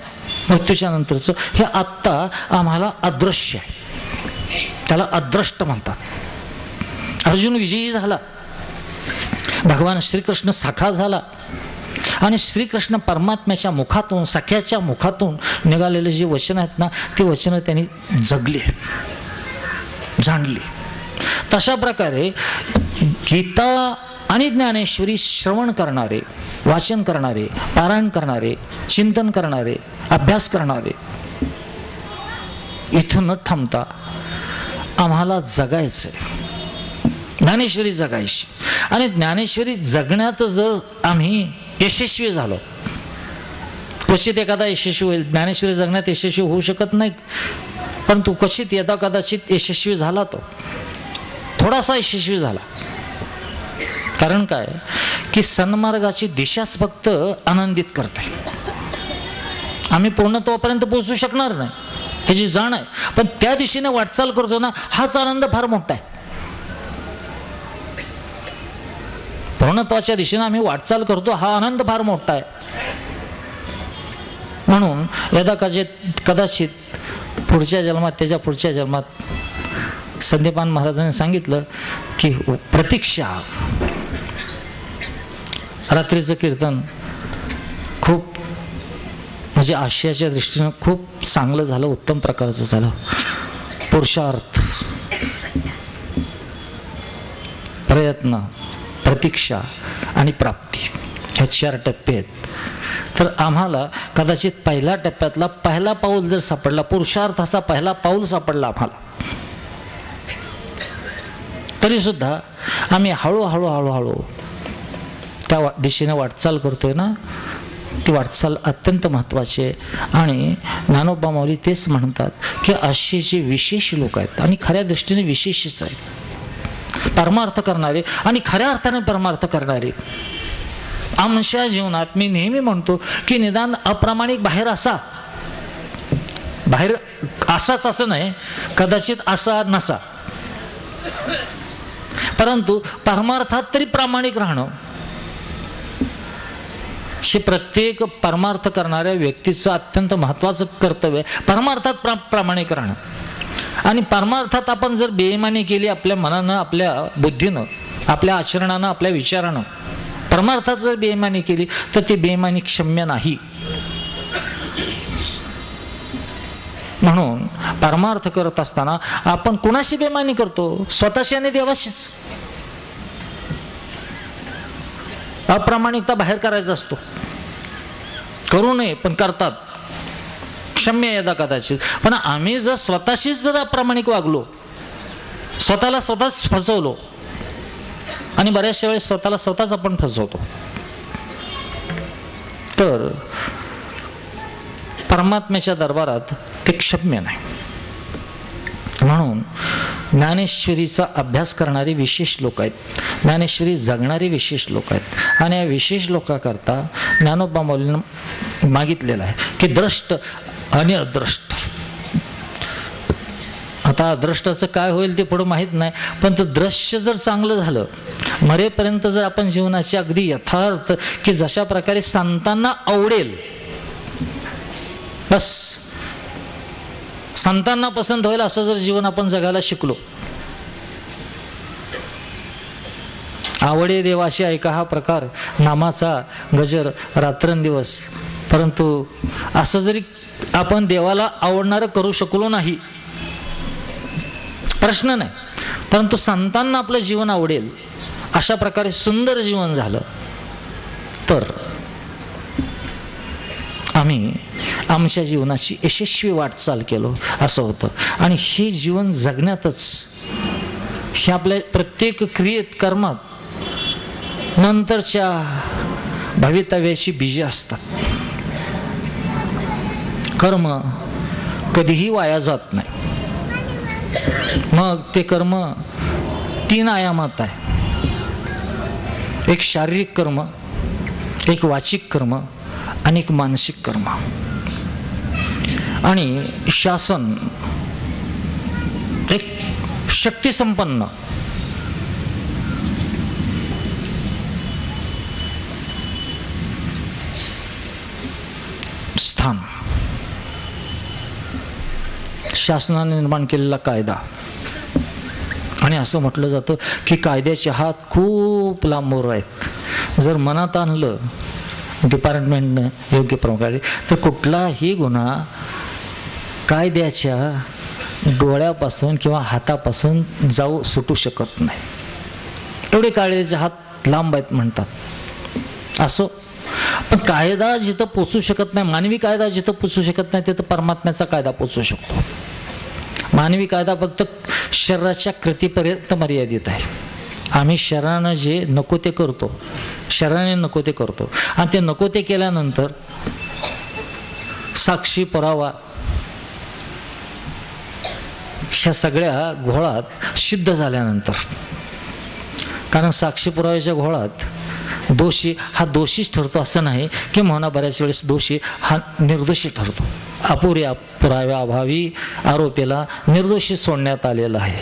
मृत्यूच्या नंतरचं, हे आत्ता आम्हाला अदृश्य आहे. त्याला अदृष्ट म्हणतात. अर्जुन विजयी झाला, भगवान श्रीकृष्ण साखा झाला आणि श्रीकृष्ण परमात्म्याच्या मुखातून, सख्याच्या मुखातून निघालेले जे वचन आहेत ना, ती वचनं त्यांनी जगली, जाणली. तशा प्रकारे गीता आणि ज्ञानेश्वरी श्रवण करणारे, वाचन करणारे, पारायण करणारे, चिंतन करणारे, अभ्यास करणारे, इथं न थांबता आम्हाला जगायचंय, ज्ञानेश्वरी जगायची. आणि ज्ञानेश्वरी जगण्यात जर आम्ही यशस्वी झालो, क्वचित एखादा यशस्वी होईल, ज्ञानेश्वरी जगण्यात यशस्वी होऊ शकत नाहीत, परंतु क्वचित यदा कदाचित यशस्वी झाला, तो थोडासा यशस्वी झाला. कारण काय की सन्मार्गाची दिशाच फक्त आनंदित करते. आम्ही पूर्णत्वापर्यंत पोहोचू शकणार नाही, हे जी जाण आहे, पण त्या दिशेने वाटचाल करतो ना, हाच आनंद फार मोठा आहे. पूर्णत्वाच्या दिशेने आम्ही वाटचाल करतो, हा आनंद फार मोठा आहे. म्हणून यदा कदाचित पुढच्या जन्मात, त्याच्या पुढच्या जन्मात संदीपान महाराजांनी सांगितलं की प्रतीक्षा. रात्रीचं कीर्तन खूप म्हणजे आशयाच्या दृष्टीनं खूप चांगलं झालं, उत्तम प्रकारचं झालं. पुरुषार्थ, प्रयत्न, प्रतीक्षा आणि प्राप्ती, ह्या 4 टप्पे आहेत. तर आम्हाला कदाचित पहिल्या टप्प्यातला पहिला पाऊल जर सापडला, पुरुषार्थाचा पहिला पाऊल सापडला आम्हाला, तरी सुद्धा आम्ही हळूहळू त्या दिशेने वाटचाल करतोय ना, ती वाटचाल अत्यंत महत्त्वाची आहे. आणि ज्ञानोबा माऊली तेच म्हणतात की असे जे विशेष लोक आहेत, आणि खऱ्या दृष्टीने विशेषच आहेत, परमार्थ करणारे आणि खऱ्या अर्थाने परमार्थ करणारे, आमच्या जीवनात मी नेहमी म्हणतो की निदान अप्रामाणिक बाहेर असाच असं नाही, कदाचित असा नसा, परंतु परमार्थात तरी प्रामाणिक राहणं, हे प्रत्येक परमार्थ करणाऱ्या व्यक्तीचं अत्यंत महत्त्वाचं कर्तव्य आहे. परमार्थात प्रामाणिक राहणं. आणि परमार्थात आपण जर बेईमानी केली, आपल्या मनानं, आपल्या बुद्धीनं, आपल्या आचरणानं, आपल्या विचारानं परमार्थात जर बेईमानी केली, तर ती बेईमानी क्षम्य नाही. म्हणून परमार्थ करत असताना आपण कुणाशी बेईमानी करतो? स्वतःशी आणि देवाशीच. अप्रामाणिकता बाहेर करायचा असतो, करू नये पण करतात, क्षम्य यदा कदाचित. पण आम्ही जर स्वतःशीच जर अप्रामाणिक वागलो, स्वतःला स्वतःच फसवलो, आणि बऱ्याचशा वेळेस स्वतःला स्वतःच आपण फसवतो, तर परमात्म्याच्या दरबारात ते क्षम्य नाही. म्हणून ज्ञानेश्वरीचा अभ्यास करणारे विशेष लोक आहेत, ज्ञानेश्वरी जगणारे विशेष लोक आहेत. आणि या विशेष लोकांकरता ज्ञानोबा माऊलींना मागितलेलं आहे की द्रष्ट आणि अद्रष्ट. आता अद्रष्टाचं काय होईल ते पुढं माहीत नाही, पण तो दृश्य जर चांगलं झालं, मरेपर्यंत जर आपण जीवनाची अगदी यथार्थ की जशा प्रकारे संतांना आवडेल, बस संतांना पसंत होईल असं जर जीवन आपण जगायला शिकलो. आवडे देवाशी ऐका हा प्रकार नामाचा गजर रात्रंदिवस. परंतु असं जरी आपण देवाला आवडणारं करू शकलो नाही, प्रश्न नाही, परंतु संतांना आपलं जीवन आवडेल अशा प्रकारे सुंदर जीवन झालं, तर आम्ही आमच्या जीवनाची यशस्वी वाटचाल केलो असं होतं. आणि हे जीवन जगण्यातच, हे आपल्या प्रत्येक क्रियेत, कर्मात नंतरच्या भवितव्याची बीजे असतात. कर्म कधीही वाया जात नाही. मग ते कर्म 3 आयामात आहे. एक शारीरिक कर्म, एक वाचिक कर्म आणि एक मानसिक कर्म. आणि शासन एक शक्तिसंपन्न स्थान, शासनाने निर्माण केलेला कायदा. आणि असं म्हटलं जातं की कायद्याचे हात खूप लांबवर आहेत. जर मनात आणलं डिपार्टमेंटनं योग्य प्रकारे तर कुठलाही गुन्हा कायद्याच्या डोळ्यापासून किंवा हातापासून जाऊ सुटू शकत नाही. एवढे कायद्याचे हात लांब आहेत म्हणतात. असो, पण कायदा जिथं पोचू शकत नाही, मानवी कायदा जिथं पोचू शकत नाही तिथं परमात्म्याचा कायदा पोचू शकतो. मानवी कायदा फक्त शरीराच्या कृतीपर्यंत मर्यादित आहे. आम्ही शरीरानं जे नको ते करतो, शरीराने नको ते करतो, आणि ते नको ते केल्यानंतर साक्षी पुरावा ह्या सगळ्या घोळात सिद्ध झाल्यानंतर, कारण साक्षी पुराव्याच्या घोळात दोषी हा दोषीच ठरतो असं नाही की म्हणा, बऱ्याच वेळेस दोषी हा निर्दोषी ठरतो. अपुऱ्या पुराव्याअभावी आरोपीला निर्दोषी सोडण्यात आलेलं आहे,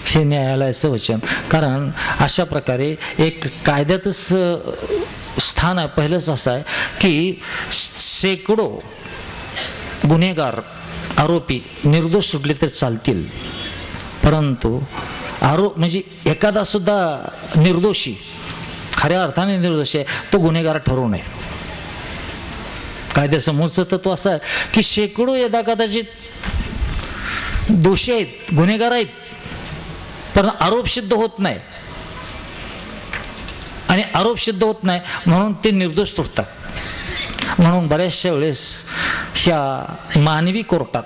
हे न्यायालयाचं वचन. कारण अशा प्रकारे एक कायद्यातच स्थान आहे. पहिलंच असं आहे की शेकडो गुन्हेगार आरोपी निर्दोष सुटले तर चालतील, परंतु म्हणजे एखादा सुद्धा निर्दोषी, खऱ्या अर्थाने निर्दोषी आहे, तो गुन्हेगार ठरू नये. कायद्याचं मूळचं तत्व असं आहे की शेकडो यदाकदाचित दोषी आहेत, गुन्हेगार आहेत, पण आरोप सिद्ध होत नाही. आणि आरोप सिद्ध होत नाही म्हणून ते निर्दोष सुटतात. म्हणून बऱ्याचशा वेळेस ह्या मानवी कोर्टात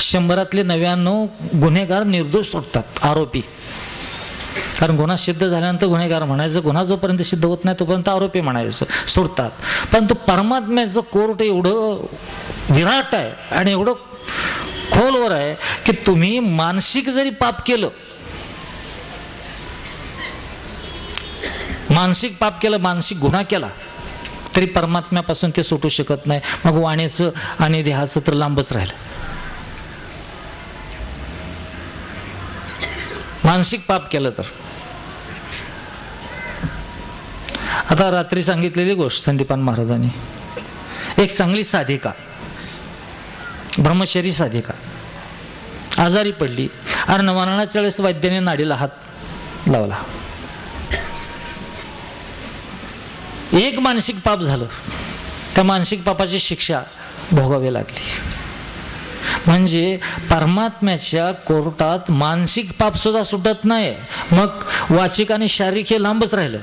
100तले 99 गुन्हेगार निर्दोष सुटतात, आरोपी. कारण गुन्हा सिद्ध झाल्यानंतर गुन्हेगार म्हणायचं, गुन्हा जोपर्यंत सिद्ध होत नाही तोपर्यंत आरोपी म्हणायचं, सोडतात. परंतु परमात्म्याचं कोर्ट एवढं विराट आहे आणि एवढं खोलवर आहे की तुम्ही मानसिक जरी पाप केलं, मानसिक गुन्हा केला तरी परमात्म्यापासून ते सुटू शकत नाही. मग वाणीचं आणि देहाचं तर लांबच राहिलं. मानसिक पाप केलं तर. आता रात्री सांगितलेली गोष्ट संदीपान महाराजांनी, एक चांगली साधिका, ब्रह्मचारी साधिका आजारी पडली आणि मरणाच्या वेळेस वैद्याने नाडीला हात लावला. एक मानसिक पाप झालं, त्या मानसिक पापाची शिक्षा भोगावी लागली. म्हणजे परमात्म्याच्या कोर्टात मानसिक पाप सुद्धा सुटत नाही, मग वाचिक आणि शारीरिक हे लांबच राहिलं.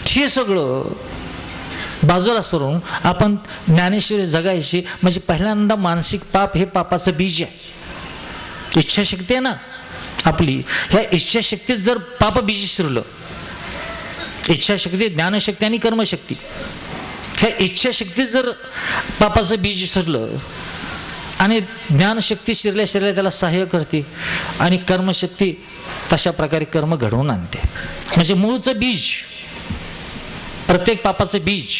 हे सगळं बाजूला सोडून आपण ज्ञानेश्वरी जगायची. म्हणजे पहिल्यांदा मानसिक पाप हे पापाचं बीज आहे. इच्छाशक्ती आहे ना आपली, ह्या इच्छाशक्तीत जर पाप बीज शिरलं, इच्छाशक्ती, ज्ञानशक्ती आणि कर्मशक्ती, ह्या इच्छाशक्तीत जर पापाचं बीज शिरलं आणि ज्ञानशक्ती शिरल्या त्याला सहाय्य करते आणि कर्मशक्ती तशा प्रकारे कर्म घडवून आणते. म्हणजे मूळचं बीज, प्रत्येक पापाचं बीज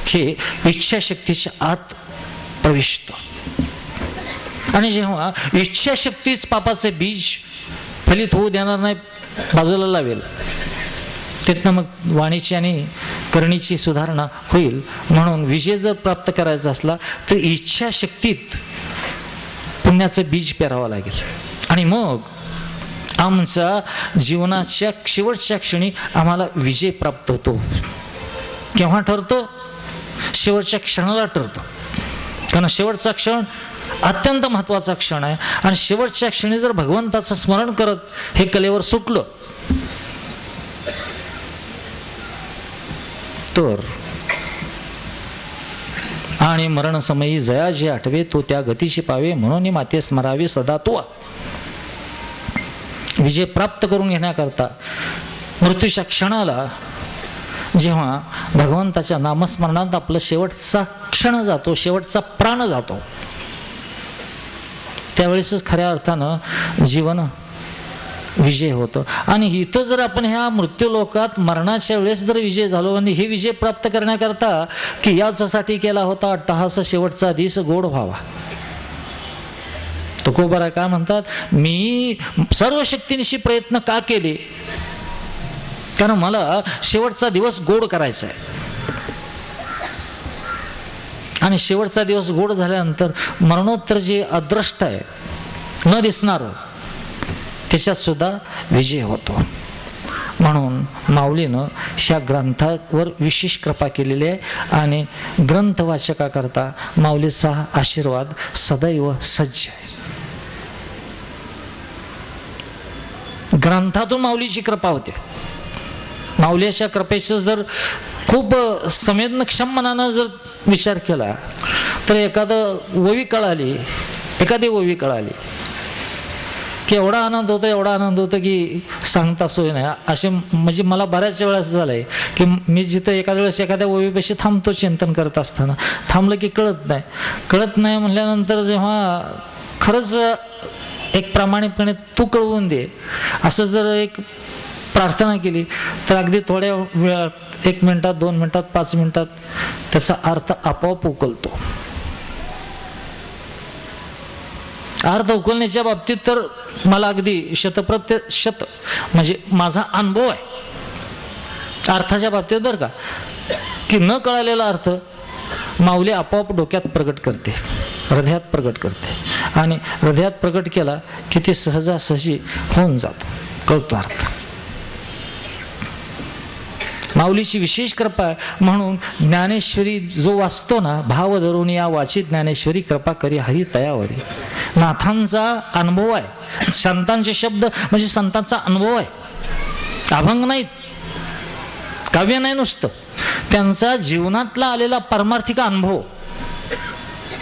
हे इच्छाशक्तीच्या आत प्रविष्ट. आणि जेव्हा इच्छाशक्तीच पापाचं बीज फलित होऊ देणार नाही, बाजूला लावेल, तिथनं मग वाणीची आणि करणीची सुधारणा होईल. म्हणून विजय जर प्राप्त करायचा असला तर इच्छाशक्तीत पुण्याचं बीज पेरावं लागेल. आणि मग आमच्या जीवनाच्या शेवटच्या क्षणी आम्हाला विजय प्राप्त होतो. केव्हा ठरतो? शेवटच्या क्षणाला ठरतो. कारण शेवटचा क्षण अत्यंत महत्त्वाचा क्षण आहे. आणि शेवटच्या क्षणी जर भगवंताचं स्मरण करत हे कलेवर सुटलं तर, आणि मरणसमयी जया जे आठवे तो त्या गतीशी पावे, म्हणून माते स्मरावे सदा तो. विजय प्राप्त करून घेण्याकरता मृत्यूच्या क्षणाला जेव्हा भगवंताच्या नामस्मरणात आपलं शेवटचा क्षण जातो, शेवटचा प्राण जातो, त्यावेळेसच खऱ्या अर्थानं जीवन विजय होतो. आणि इथं जर आपण ह्या मृत्यूलोकात मरणाच्या वेळेस जर विजय झालो आणि हे विजय प्राप्त करण्याकरता की याच्यासाठी केला होता अट्टहास शेवटचा दिस गोड व्हावा. तुकोबारा काय म्हणतात, मी सर्व शक्तीनिशी प्रयत्न का केले, कारण मला शेवटचा दिवस गोड करायचा आहे. आणि शेवटचा दिवस गोड झाल्यानंतर मरणोत्तर जे अदृष्ट आहे, न दिसणार, त्याच्यात सुद्धा विजय होतो. म्हणून माऊलीनं ह्या ग्रंथावर विशेष कृपा केलेली आहे आणि ग्रंथवाचकाकरता माऊलीचा आशीर्वाद सदैव सज्ज आहे. ग्रंथातून माऊलीची कृपा होते. माऊलीच्या कृपेचं जर खूप संवेदनक्षम मनानं जर विचार केला तर एखादी ओवी कळाली की एवढा आनंद होतो की सांगता सोय नाही. असे म्हणजे मला बऱ्याच वेळा असं झालंय की मी जिथं एखाद्या वेळेस एखाद्या ओवीपाशी थांबतो चिंतन करत असताना, थांबलं की कळत नाही म्हणल्यानंतर जेव्हा खरंच एक प्रामाणिकपणे तू कळवून दे असं जर एक प्रार्थना केली तर अगदी थोड्या वेळात, 1 मिनिटात, 2 मिनिटात, 5 मिनिटात त्याचा अर्थ आपोआप उकलतो. अर्थ उकलण्याच्या बाबतीत तर मला अगदी शत म्हणजे माझा अनुभव आहे अर्थाच्या बाबतीत बरं का, की न कळालेला अर्थ माऊली आपोआप डोक्यात प्रगट करते, हृदयात प्रगट करते. आणि हृदयात प्रगट केला की ते सहजासहजी होऊन जातो, कळतो अर्थ. माऊलीची विशेष कृपा आहे. म्हणून ज्ञानेश्वरी जो वाचतो ना, भाव धरून या वाची ज्ञानेश्वरी कृपा करी हरी तयावरी. नाथांचा अनुभव आहे, संतांचे शब्द म्हणजे संतांचा अनुभव आहे, अभंग नाहीत, काव्य नाही नुसतं, त्यांचा जीवनातला आलेला परमार्थिक अनुभव.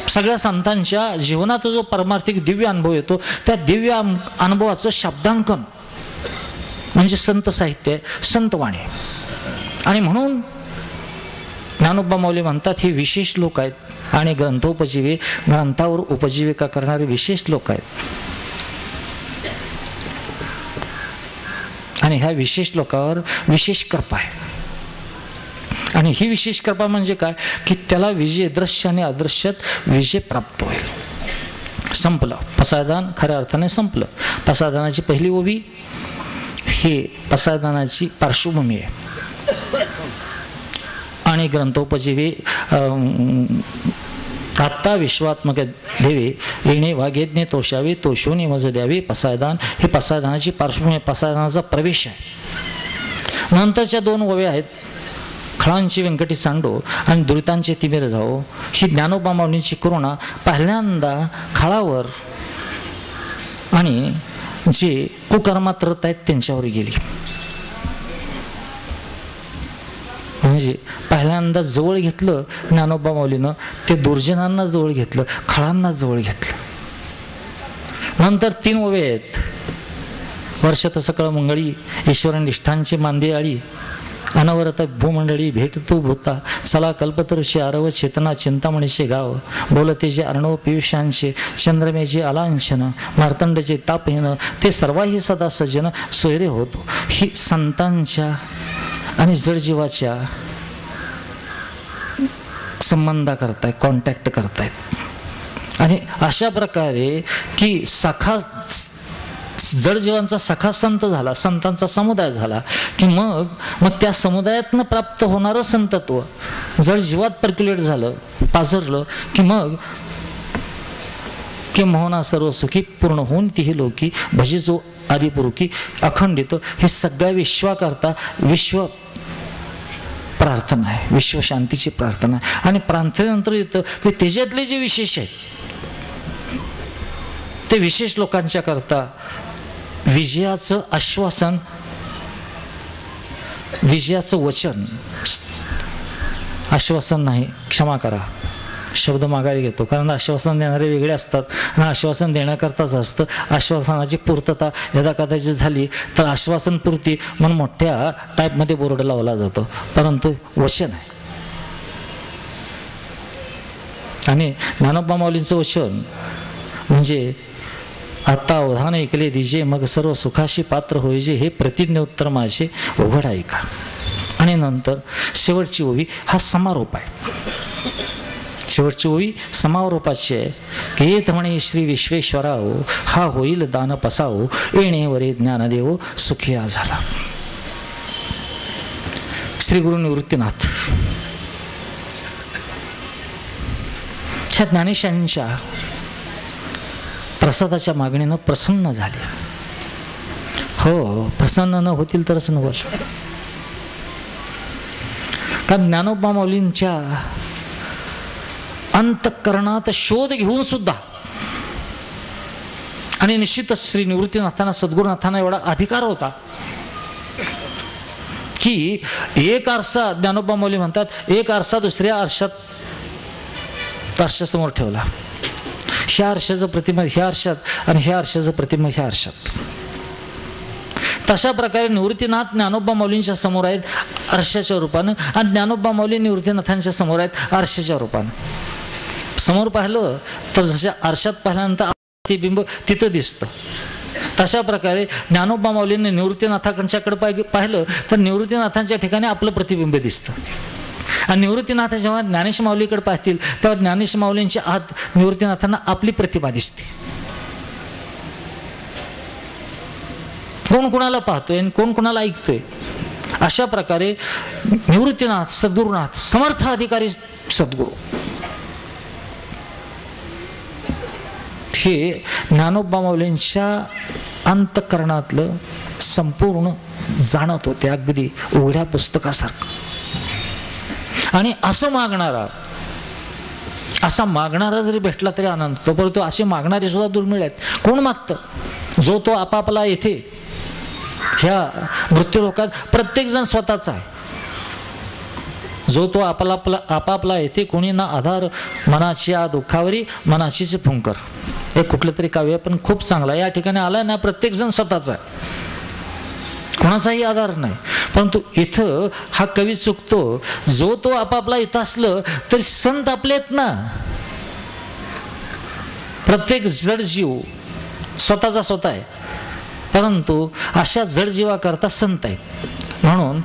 सगळ्या संतांच्या जीवनात जो परमार्थिक दिव्य अनुभव येतो त्या दिव्य अनुभवाचं शब्दांकन म्हणजे संत साहित्य, संत वाणी. आणि म्हणून ज्ञानोबा माऊली म्हणतात हे विशेष लोक आहेत आणि ग्रंथावर उपजीविका करणारे विशेष लोक आहेत. आणि ह्या विशेष लोकांवर विशेष कृपा आहे. आणि ही विशेष कृपा म्हणजे काय की त्याला विजय, दृश्य आणि अदृश्यात विजय प्राप्त होईल. संपलं पसायदान, खऱ्या अर्थाने संपलं. पसायदानाची पहिली ओवी ही पसायदानाची पार्श्वभूमी आहे. आणि ग्रंथोपजीवी आत्ता विश्वात्मक देवी येणे वागेज्ञ तोषावी तोषोनी मज द्यावी. पसायदान ही पसायदानाची पार्श्वभूमी, पसायदानाचा प्रवेश आहे. नंतरच्या 2 ओव्या आहेत, खळांची व्यंकटी सांडो आणि दुरितांचे तिमिर जाओ. ही ज्ञानोबा माऊलींची करुणा पहिल्यांदा खळावर आणि जे कुकर्मात रत आहेत त्यांच्यावर गेली. म्हणजे पहिल्यांदा जवळ घेतलं ज्ञानोबा माऊलीनं ते दुर्जनांना जवळ घेतलं, खळांना जवळ घेतलं. नंतर 3 ओवे आहेत. वर्षात सकळ मंगळी ईश्वर निष्ठांची मांदे आळी. अनवरत भूमंडळी भेटतो भूता चला कल्पतरुषी आरव चेतना चिंतामणीचे गाव. बोलते जे अर्णव पियुषांचे चंद्रमेचे आलांशन मार्तंडचे तापहीन ते सर्वाही सदा सज्जन सोयरे होतो. ही संतांच्या आणि जडजीवाच्या संबंधा करताय, कॉन्टॅक्ट करतायत. आणि अशा प्रकारे की सखा जडजीवांचा सखा संत झाला, संतांचा समुदाय झाला की मग त्या समुदायातनं प्राप्त होणारं संतत्व जडजीवात पर्क्युलेट झालं, पाझरलं की मग किंमहोना सर्व सुखी पूर्ण होऊन तीही लोकी भजिजो आदिपुरुखी अखंडित. हे सगळ्या विश्वाकरता विश्व प्रार्थना आहे, विश्वशांतीची प्रार्थना आहे. आणि प्रार्थनेनंतर येतं की त्याच्यातले जे विशेष आहेत ते विशेष लोकांच्या करता विजयाचं आश्वासन, विजयाचं वचन, आश्वासन नाही, क्षमा करा, शब्द माघारी घेतो, कारण आश्वासन देणारे वेगळे असतात आणि आश्वासन देण्याकरताच असतं. आश्वासनाची पूर्तता यदा कदाचित झाली तर आश्वासन पूर्ती म्हणून मोठ्या टाईपमध्ये बोर्ड लावला जातो, परंतु वचन आहे. आणि ज्ञानोबा माऊलींचं वचन म्हणजे आता अवधान ऐकले दिजे मग सर्व सुखाशी पात्र होईजे, हे प्रतिज्ञोत्तर माझे उघड ऐका. आणि नंतर शेवटची ओवी हा समारोप आहे. शेवटची ओवी समारोपाची आहे की येत म्हणे श्री विश्वेश्वराओ हा होईल दान पसाओ, येणे वरे ज्ञानदेव सुखिया झाला. श्री गुरु निवृत्तीनाथ ह्या ज्ञानेशांच्या प्रसादाच्या मागणीनं प्रसन्न झाले. हो, प्रसन्न न होतील तरच नवल. कारण ज्ञानोबा माऊलींच्या अंतःकरणात शोध घेऊन सुद्धा, आणि निश्चितच श्री निवृत्तीनाथांना सद्गुरुनाथांना एवढा अधिकार होता की एक आरसा, ज्ञानोबा माऊली म्हणतात एक आरसा दुसऱ्या आरशासमोर ठेवला. ह्या आरशाचं प्रतिमा ह्या आरशात आणि ह्या आरशाचं प्रतिमा ह्या आरशात. तशा प्रकारे निवृत्तीनाथ ज्ञानोबा माऊलींच्या समोर आहेत आरशाच्या रूपानं, आणि ज्ञानोबा माऊली निवृत्तीनाथांच्या समोर आहेत आरशाच्या रूपानं. समोर पाहिलं तर जशा आरशात पाहिल्यानंतर प्रतिबिंब तिथं दिसतं, तशा प्रकारे ज्ञानोबा माऊलींनी निवृत्तीनाथांच्याकडे पाहिलं तर निवृत्तीनाथांच्या ठिकाणी आपलं प्रतिबिंब दिसतं. आणि निवृत्तीनाथ जेव्हा ज्ञानेश माऊलीकडे पाहतील तेव्हा ज्ञानेश माऊलींच्या आत निवृत्तीनाथांना आपली प्रतिमा दिसते. कोण कुणाला पाहतोय आणि कोण कुणाला ऐकतोय, अशा प्रकारे निवृत्तीनाथ सद्गुरुनाथ समर्थ अधिकारी सद्गुरू हे ज्ञानोबा माऊलींच्या अंतःकरणातलं संपूर्ण जाणत होते, अगदी उघड्या पुस्तकासारखं. आणि असं मागणारा जरी भेटला तरी आनंद होतो, परंतु असे मागणारे सुद्धा दुर्मिळ आहेत. कोण मागतं? जो तो आपापला येथे. ह्या मृत्यू लोकात प्रत्येक जण स्वतःचा आहे. जो तो आपापला येथे, कोणी ना आधार मनाच्या दुःखावरी मनाचीच फुंकर. हे कुठलं तरी काव्य पण खूप चांगला या ठिकाणी आला ना. प्रत्येक जण स्वतःचा आहे, कोणाचाही आधार नाही. परंतु इथं हा कवी चुकतो. जो तो आपापला इथं असलं तरी संत आपलेत ना. प्रत्येक जड जीव स्वतःचा स्वतः आहे, परंतु अशा जड जीवाकरता संत आहेत. म्हणून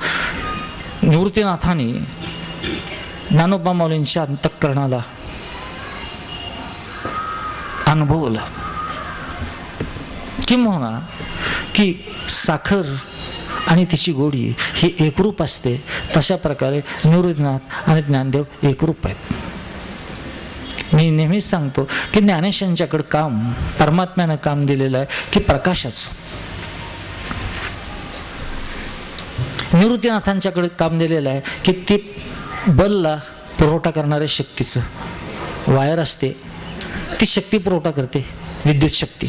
निवृत्तीनाथांनी ज्ञानोबा माऊलींच्या अंतःकरणाला अनुभवलं. किंवा की साखर आणि तिची गोडी ही एकरूप असते, तशा प्रकारे निवृत्तीनाथ आणि ज्ञानदेव एकरूप आहेत. मी नेहमीच सांगतो की ज्ञानेशांच्याकडे काम परमात्म्यानं काम दिलेलं आहे की प्रकाशाचं. निवृत्तीनाथांच्याकडे काम दिलेलं आहे की ते बलला पुरवठा करणाऱ्या शक्तीचं वायर असते, ती शक्ती पुरवठा करते, विद्युत शक्ती.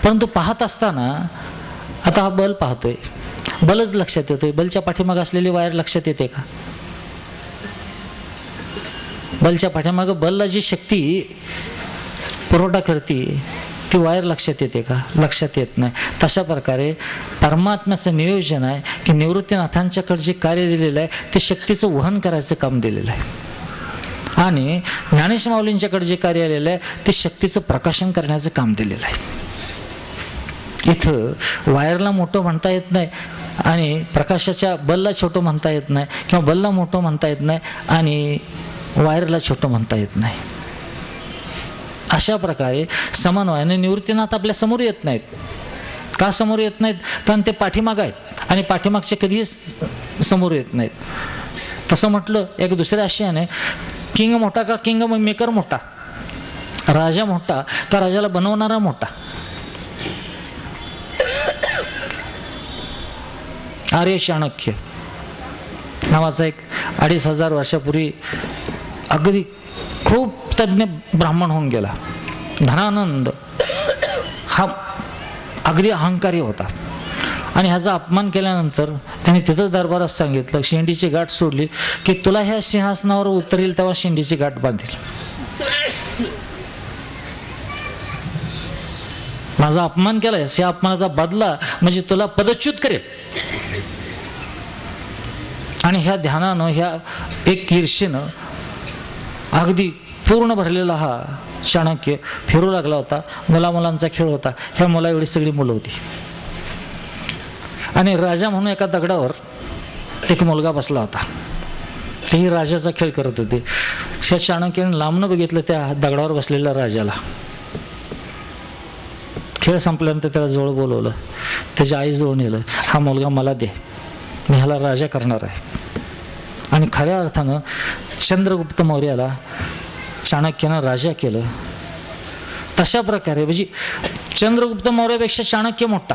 परंतु पाहत असताना आता हा बल पाहतोय, बलच लक्षात येतोय, बलच्या पाठीमागे असलेली वायर लक्षात येते का? बलच्या पाठीमागे बलला जी शक्ती पुरवठा करते ती वायर लक्षात येते का? लक्षात येत नाही. तशा प्रकारे परमात्म्याचं नियोजन आहे की निवृत्तीनाथांच्याकडे जे कार्य दिलेलं आहे ते शक्तीचं वहन करायचं काम दिलेलं आहे, आणि ज्ञानेश माऊलींच्याकडे जे कार्य आलेलं आहे ते शक्तीचं प्रकाशन करण्याचं काम दिलेलं आहे. इथं वायरला मोठं म्हणता येत नाही आणि प्रकाशाच्या बलला छोटं म्हणता येत नाही, किंवा बलला मोठं म्हणता येत नाही आणि वायरला छोटं म्हणता येत नाही. अशा प्रकारे समन्वयाने निवृत्तीनाथ आपल्या समोर येत नाहीत. का समोर येत नाहीत? कारण ते पाठीमागं आहेत आणि पाठीमागचे कधीच समोर येत नाहीत. तसं म्हटलं एक दुसऱ्या आशयाने, किंग मोठा का किंग मेकर मोठा, राजा मोठा का राजाला बनवणारा मोठा. आर्य चाणक्य नावाचा एक 2500 वर्षापूर्वी अगदी खूप तज्ञ ब्राह्मण होऊन गेला. धनानंद हा अगदी अहंकारी होता आणि ह्याचा अपमान केल्यानंतर त्यांनी तिथंच दरबारात सांगितलं, शेंडीची गाठ सोडली की तुला ह्या सिंहासनावर उतरेल तेव्हा शेंडीची गाठ बांधेल. माझा अपमान केलाय, या अपमानाचा बदला म्हणजे तुला पदच्युत करेल. आणि ह्या ध्यानानं, ह्या एक ईर्षेनं अगदी पूर्ण भरलेला हा चाणक्य फिरू लागला होता. मुलांचा खेळ होता. ह्या मुला एवढी सगळी मुलं होती. आणि राजा म्हणून एका दगडावर एक मुलगा बसला होता. तेही राजाचा खेळ करत होते. ह्या चाणक्याने लांबनं बघितलं त्या दगडावर बसलेल्या राजाला. खेळ संपल्यानंतर त्याला जवळ बोलवलं, त्याच्या आईजवळ नेलं. हा मुलगा मला दे, मी ह्याला राजा करणार आहे. आणि खऱ्या अर्थानं चंद्रगुप्त मौर्याला चाणक्यानं राजा केलं. तशा प्रकारे म्हणजे चंद्रगुप्त मौर्यापेक्षा चाणक्य मोठा,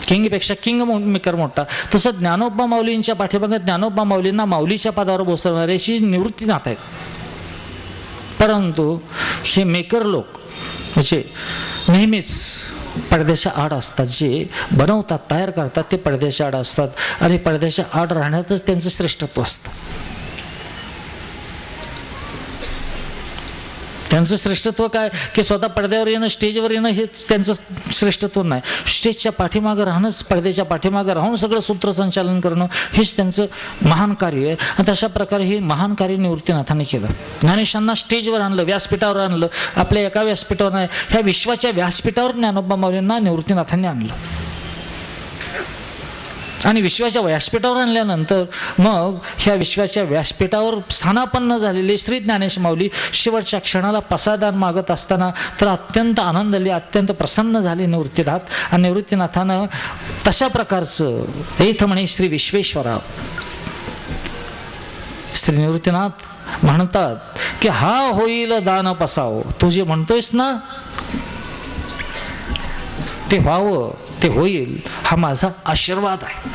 किंगपेक्षा किंग मेकर मोठा. तसं ज्ञानोबा माऊलींच्या पाठीमागे ज्ञानोबा माऊलींना माऊलीच्या पदावर बसवणाऱ्याची निवृत्तीनाथ आहेत. परंतु हे मेकर लोक म्हणजे नेहमीच पडद्याच्या आड असतात. जे बनवतात, तयार करतात ते पडद्याच्या आड असतात. आणि पडद्याच्या आड राहण्यातच त्यांचं श्रेष्ठत्व असतं. त्यांचं श्रेष्ठत्व काय की स्वतः पडद्यावर येणं, स्टेजवर येणं हे त्यांचं श्रेष्ठत्व नाही. स्टेजच्या पाठीमागं राहणंच, पडद्याच्या पाठीमागं राहून सगळं सूत्रसंचालन करणं हेच त्यांचं महान कार्य आहे. आणि तशा प्रकारे हे महान कार्य निवृत्तीनाथांनी केलं. ज्ञानेशांना स्टेजवर आणलं, व्यासपीठावर आणलं. आपल्या एका व्यासपीठावर नाही, ह्या विश्वाच्या व्यासपीठावर ज्ञानोबा माऊलींना निवृत्तीनाथांनी आणलं. आणि विश्वाच्या व्यासपीठावर आणल्यानंतर मग ह्या विश्वाच्या व्यासपीठावर स्थानापन्न झालेले श्री ज्ञानेश माऊली शेवटच्या क्षणाला प्रसादान मागत असताना तर अत्यंत आनंदले, अत्यंत प्रसन्न झाले निवृत्तीनाथ. आणि निवृत्तीनाथानं तशा प्रकारचं इथं म्हणे श्री विश्वेश्वरा, श्री निवृत्तीनाथ म्हणतात की हा होईल दान पसाव. तू जे म्हणतोयस ना ते व्हावं, ते होईल, हा माझा आशीर्वाद आहे.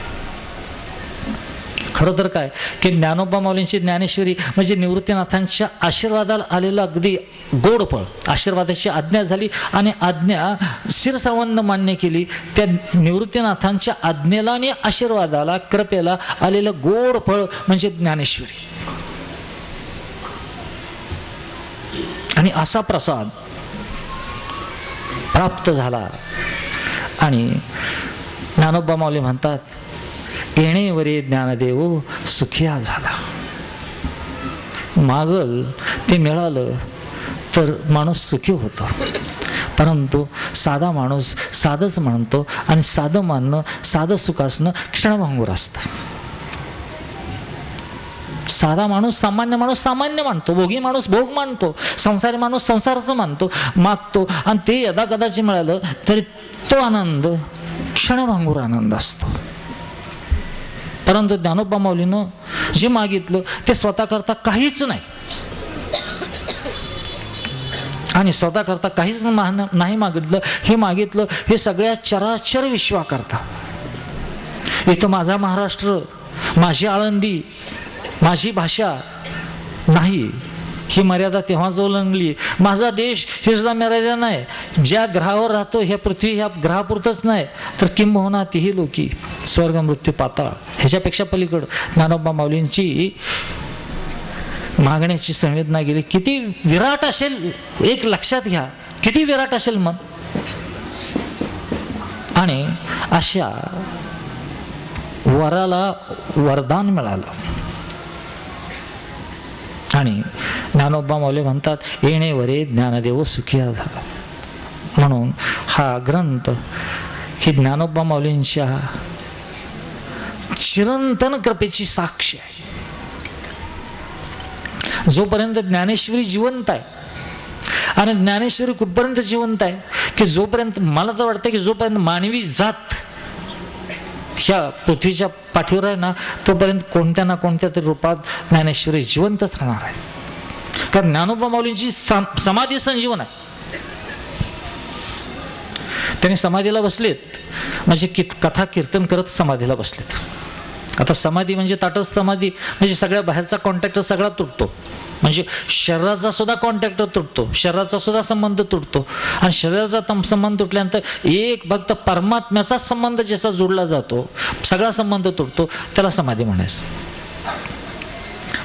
खरं तर काय की ज्ञानोबा माऊलींची ज्ञानेश्वरी म्हणजे निवृत्तीनाथांच्या आशीर्वादाला आलेलं अगदी गोड फळ. आशीर्वादाची आज्ञा झाली आणि आज्ञा शिरसावंत मान्य केली. त्या निवृत्तीनाथांच्या आज्ञेला आणि आशीर्वादाला, कृपेला आलेलं गोड फळ म्हणजे ज्ञानेश्वरी. आणि असा प्रसाद प्राप्त झाला. आणि ज्ञानोबा माऊली म्हणतात, येणेवरे ज्ञानदेव सुखिया झाला. मागल ते मिळालं तर माणूस सुखी होतो. परंतु साधा माणूस साधंच म्हणतो आणि साधं मानणं, साधं सुख असणं क्षणभंगूर असतं. साधा माणूस, सामान्य माणूस सामान्य मानतो, भोगी माणूस भोग मानतो, संसारी माणूस संसाराचं मानतो, मागतो. आणि ते यदा कदाचित मिळालं तरी तो आनंद क्षणभंगूर आनंद असतो. परंतु ज्ञानोबा माऊलीनं जे मागितलं ते स्वतः करता काहीच नाही. आणि स्वतः करता काहीच नाही मागितलं, हे मागितलं हे सगळ्या चराचर विश्वा करता. इथं माझा महाराष्ट्र, माझी आळंदी, माझी भाषा नाही, ही मर्यादा तेव्हाच ओलांडली. माझा देश ही सुद्धा मर्यादा नाही. ज्या ग्रहावर राहतो ह्या पृथ्वी ह्या ग्रहापुरतच नाही तर किंबहुना तीही लोकी स्वर्ग मृत्यू पाताळ ह्याच्यापेक्षा पलीकडं ज्ञानोबा माऊलींची मागण्याची संवेदना गेली. किती विराट असेल एक लक्षात घ्या, किती विराट असेल मन. आणि अशा वराला वरदान मिळालं. आणि ज्ञानोबा माऊली म्हणतात, येणेवरे ज्ञानदेव सुखिया झाला. म्हणून हा ग्रंथ ही ज्ञानोबा माऊलींच्या चिरंतन कृपेची साक्ष आहे. जोपर्यंत ज्ञानेश्वरी जिवंत आहे, आणि ज्ञानेश्वरी कुठपर्यंत जिवंत आहे की जोपर्यंत, मला तर वाटतं की जोपर्यंत मानवी जात ह्या पृथ्वीच्या पाठीवर आहे ना तोपर्यंत कोणत्या ना कोणत्या तरी रूपात ज्ञानेश्वरी जिवंतच राहणार आहे. कारण ज्ञानोबा माऊलींची समाधी संजीवन आहे. त्यांनी समाधीला बसलेत म्हणजे कथा कीर्तन करत समाधीला बसलेत. आता समाधी म्हणजे ताटस्थ समाधी म्हणजे सगळ्या बाहेरचा कॉन्टॅक्ट सगळा तुटतो, म्हणजे शरीराचा सुद्धा कॉन्टॅक्ट तुटतो, शरीराचा सुद्धा संबंध तुटतो. आणि शरीराचा संबंध तुटल्यानंतर एक फक्त परमात्म्याचा संबंध जसा जोडला जातो, सगळा संबंध तुटतो, त्याला समाधी म्हणायचं.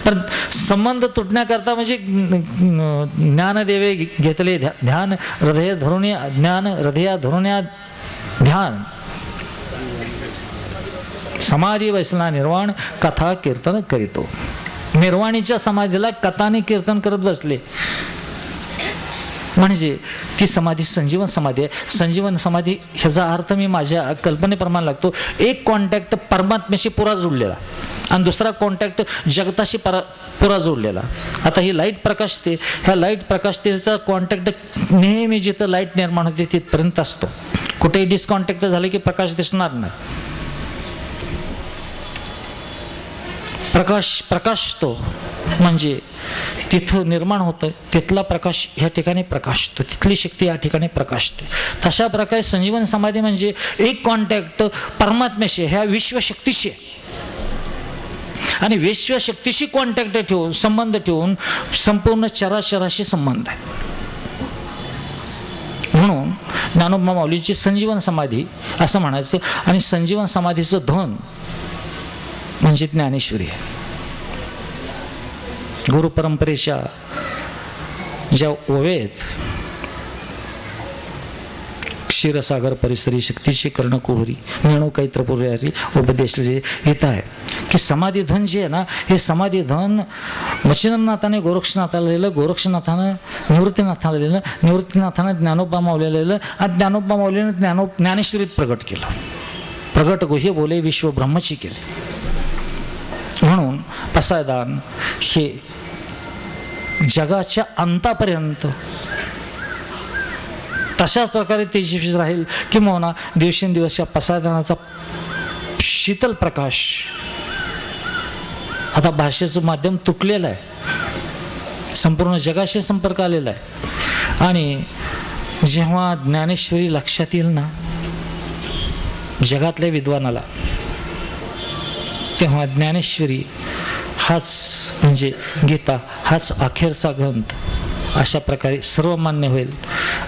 पण संबंध तुटण्याकरता म्हणजे ज्ञानदेवे घेतले ध्यान हृदय धरून ज्ञान हृदया धरून ध्यान समाधी वैसला निर्वाण कथा कीर्तन करीतो. निर्वाणीच्या समाधीला कथाने कीर्तन करत बसले म्हणजे ती समाधी संजीवन समाधी आहे. संजीवन समाधी ह्याचा अर्थ मी माझ्या कल्पनेप्रमाणे लागतो, एक कॉन्टॅक्ट परमात्म्याशी पुरा जोडलेला आणि दुसरा कॉन्टॅक्ट जगताशी पुरा जोडलेला. आता ही लाईट प्रकाशते, ह्या लाईट प्रकाशतेचा कॉन्टॅक्ट नेहमी जिथं लाईट निर्माण होते तिथपर्यंत असतो. कुठेही डिस्कॉन्टॅक्ट झाले की प्रकाश दिसणार नाही. प्रकाशतो म्हणजे तिथं निर्माण होतं, तिथला प्रकाश ह्या ठिकाणी प्रकाशतो, तिथली शक्ती या ठिकाणी प्रकाशते. तशा प्रकारे संजीवन समाधी म्हणजे एक कॉन्टॅक्ट परमात्म्याशी, ह्या विश्वशक्तीशी, आणि विश्वशक्तीशी कॉन्टॅक्ट ठेवून संबंध ठेवून संपूर्ण चराचराशी संबंध आहे. म्हणून ज्ञानोबा माऊलीची संजीवन समाधी असं म्हणायचं. आणि संजीवन समाधीचं धन म्हणजे ज्ञानेश्वरी आहे. गुरु परंपरेच्या ज्या ओवेत क्षीरसागर परिसरी शक्तीची कर्णकुहरी नेणू कैत्रपुरी उपदेशले येत आहे की समाधी धन जे आहे ना, हे समाधी धन मच्छिंद्रनाथाने गोरक्षनाथाला लिहिलं, गोरक्षनाथानं निवृत्तीनाथाला लिहिलं, निवृत्तीनाथानं ज्ञानोबा माऊलीला लिहिलं, आणि ज्ञानोबा माऊलीनं ज्ञानेश्वरीत प्रगट केलं. प्रगट गुह्य बोले विश्व ब्रह्मची केले. म्हणून पसायदान हे जगाच्या अंतापर्यंत तशाच प्रकारे तेजस्वी राहील की मोना दिवसेंदिवस या पसायदानाचा शीतल प्रकाश. आता भाषेचं माध्यम तुटलेलं आहे, संपूर्ण जगाशी संपर्क आलेला आहे. आणि जेव्हा ज्ञानेश्वरी लक्षात येईल ना जगातल्या विद्वानाला, तेव्हा ज्ञानेश्वरी हाच म्हणजे गीता हाच अखेरचा ग्रंथ अशा प्रकारे सर्वमान्य होईल.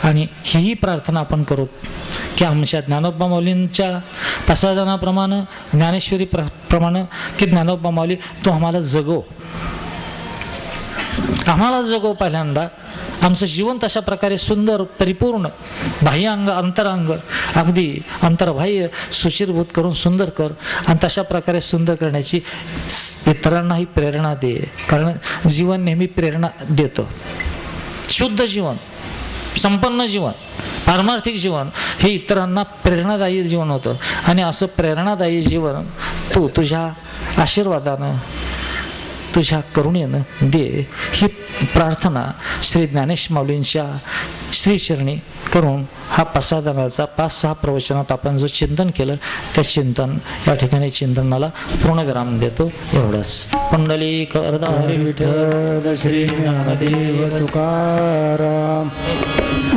आणि ही प्रार्थना आपण करू की आमच्या ज्ञानोबा माऊलींच्या प्रसादनाप्रमाणे ज्ञानेश्वरी प्रमाणे की ज्ञानोबा माऊली तो आम्हाला जगव, पहिल्यांदा आमचं जीवन तशा प्रकारे सुंदर परिपूर्ण बाह्यांग अंतरांग अगदी अंतर्बाह्य सुचिरभूत करून सुंदर कर. आणि तशा प्रकारे सुंदर करण्याची इतरांनाही प्रेरणा दे, कारण जीवन नेहमी प्रेरणा देतं. शुद्ध जीवन, संपन्न जीवन, पारमार्थिक जीवन हे इतरांना प्रेरणादायी जीवन होतं. आणि असं प्रेरणादायी जीवन तू तुझ्या आशीर्वादानं तुझ्या करुणेनं दे, ही प्रार्थना श्री ज्ञानेश माऊलींच्या श्रीचरणी करून हा प्रसादनाचा 5-6 प्रवचनात आपण जो चिंतन केलं त्या चिंतन या ठिकाणी चिंतनाला पूर्णविराम देतो. एवढंच. पुंडलिक वरदारी विठ्ठल श्री ज्ञानदेव तुकाराम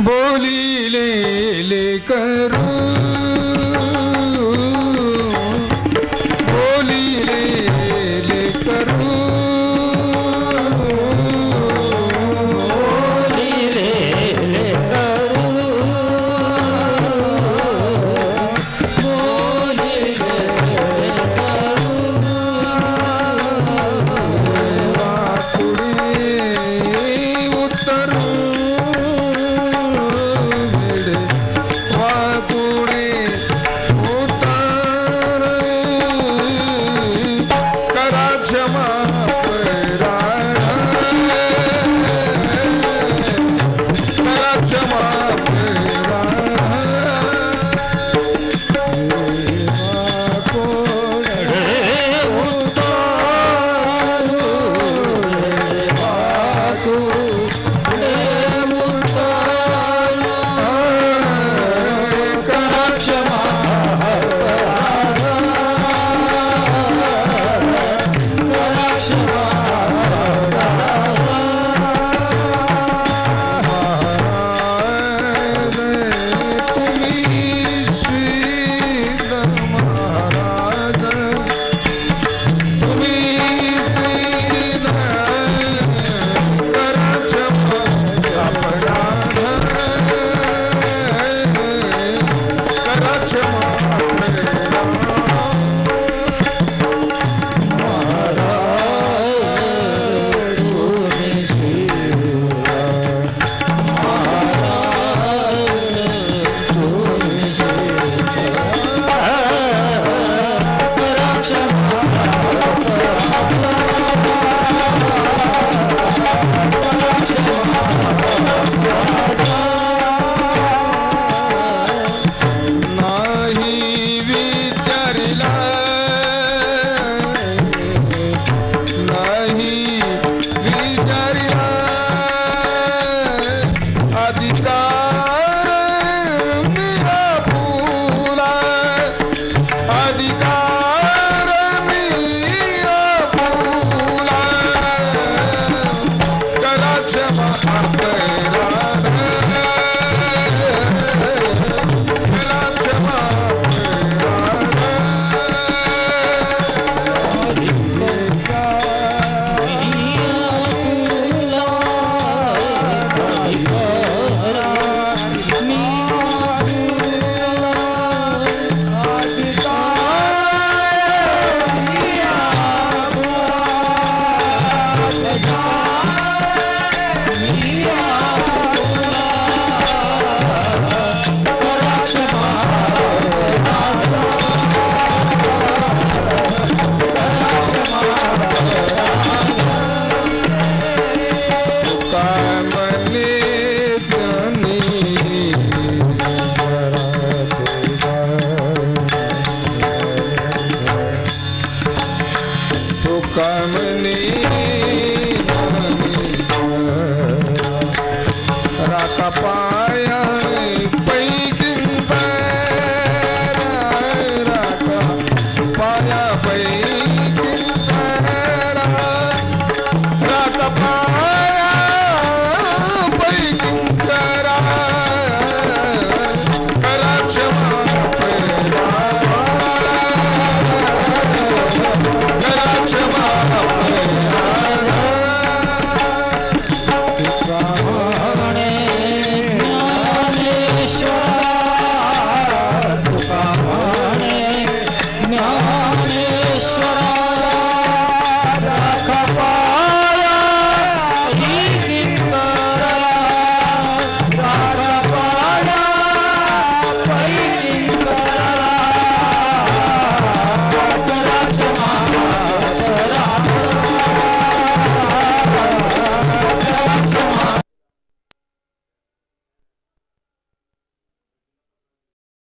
बोलिले करू कुड़े मनी राका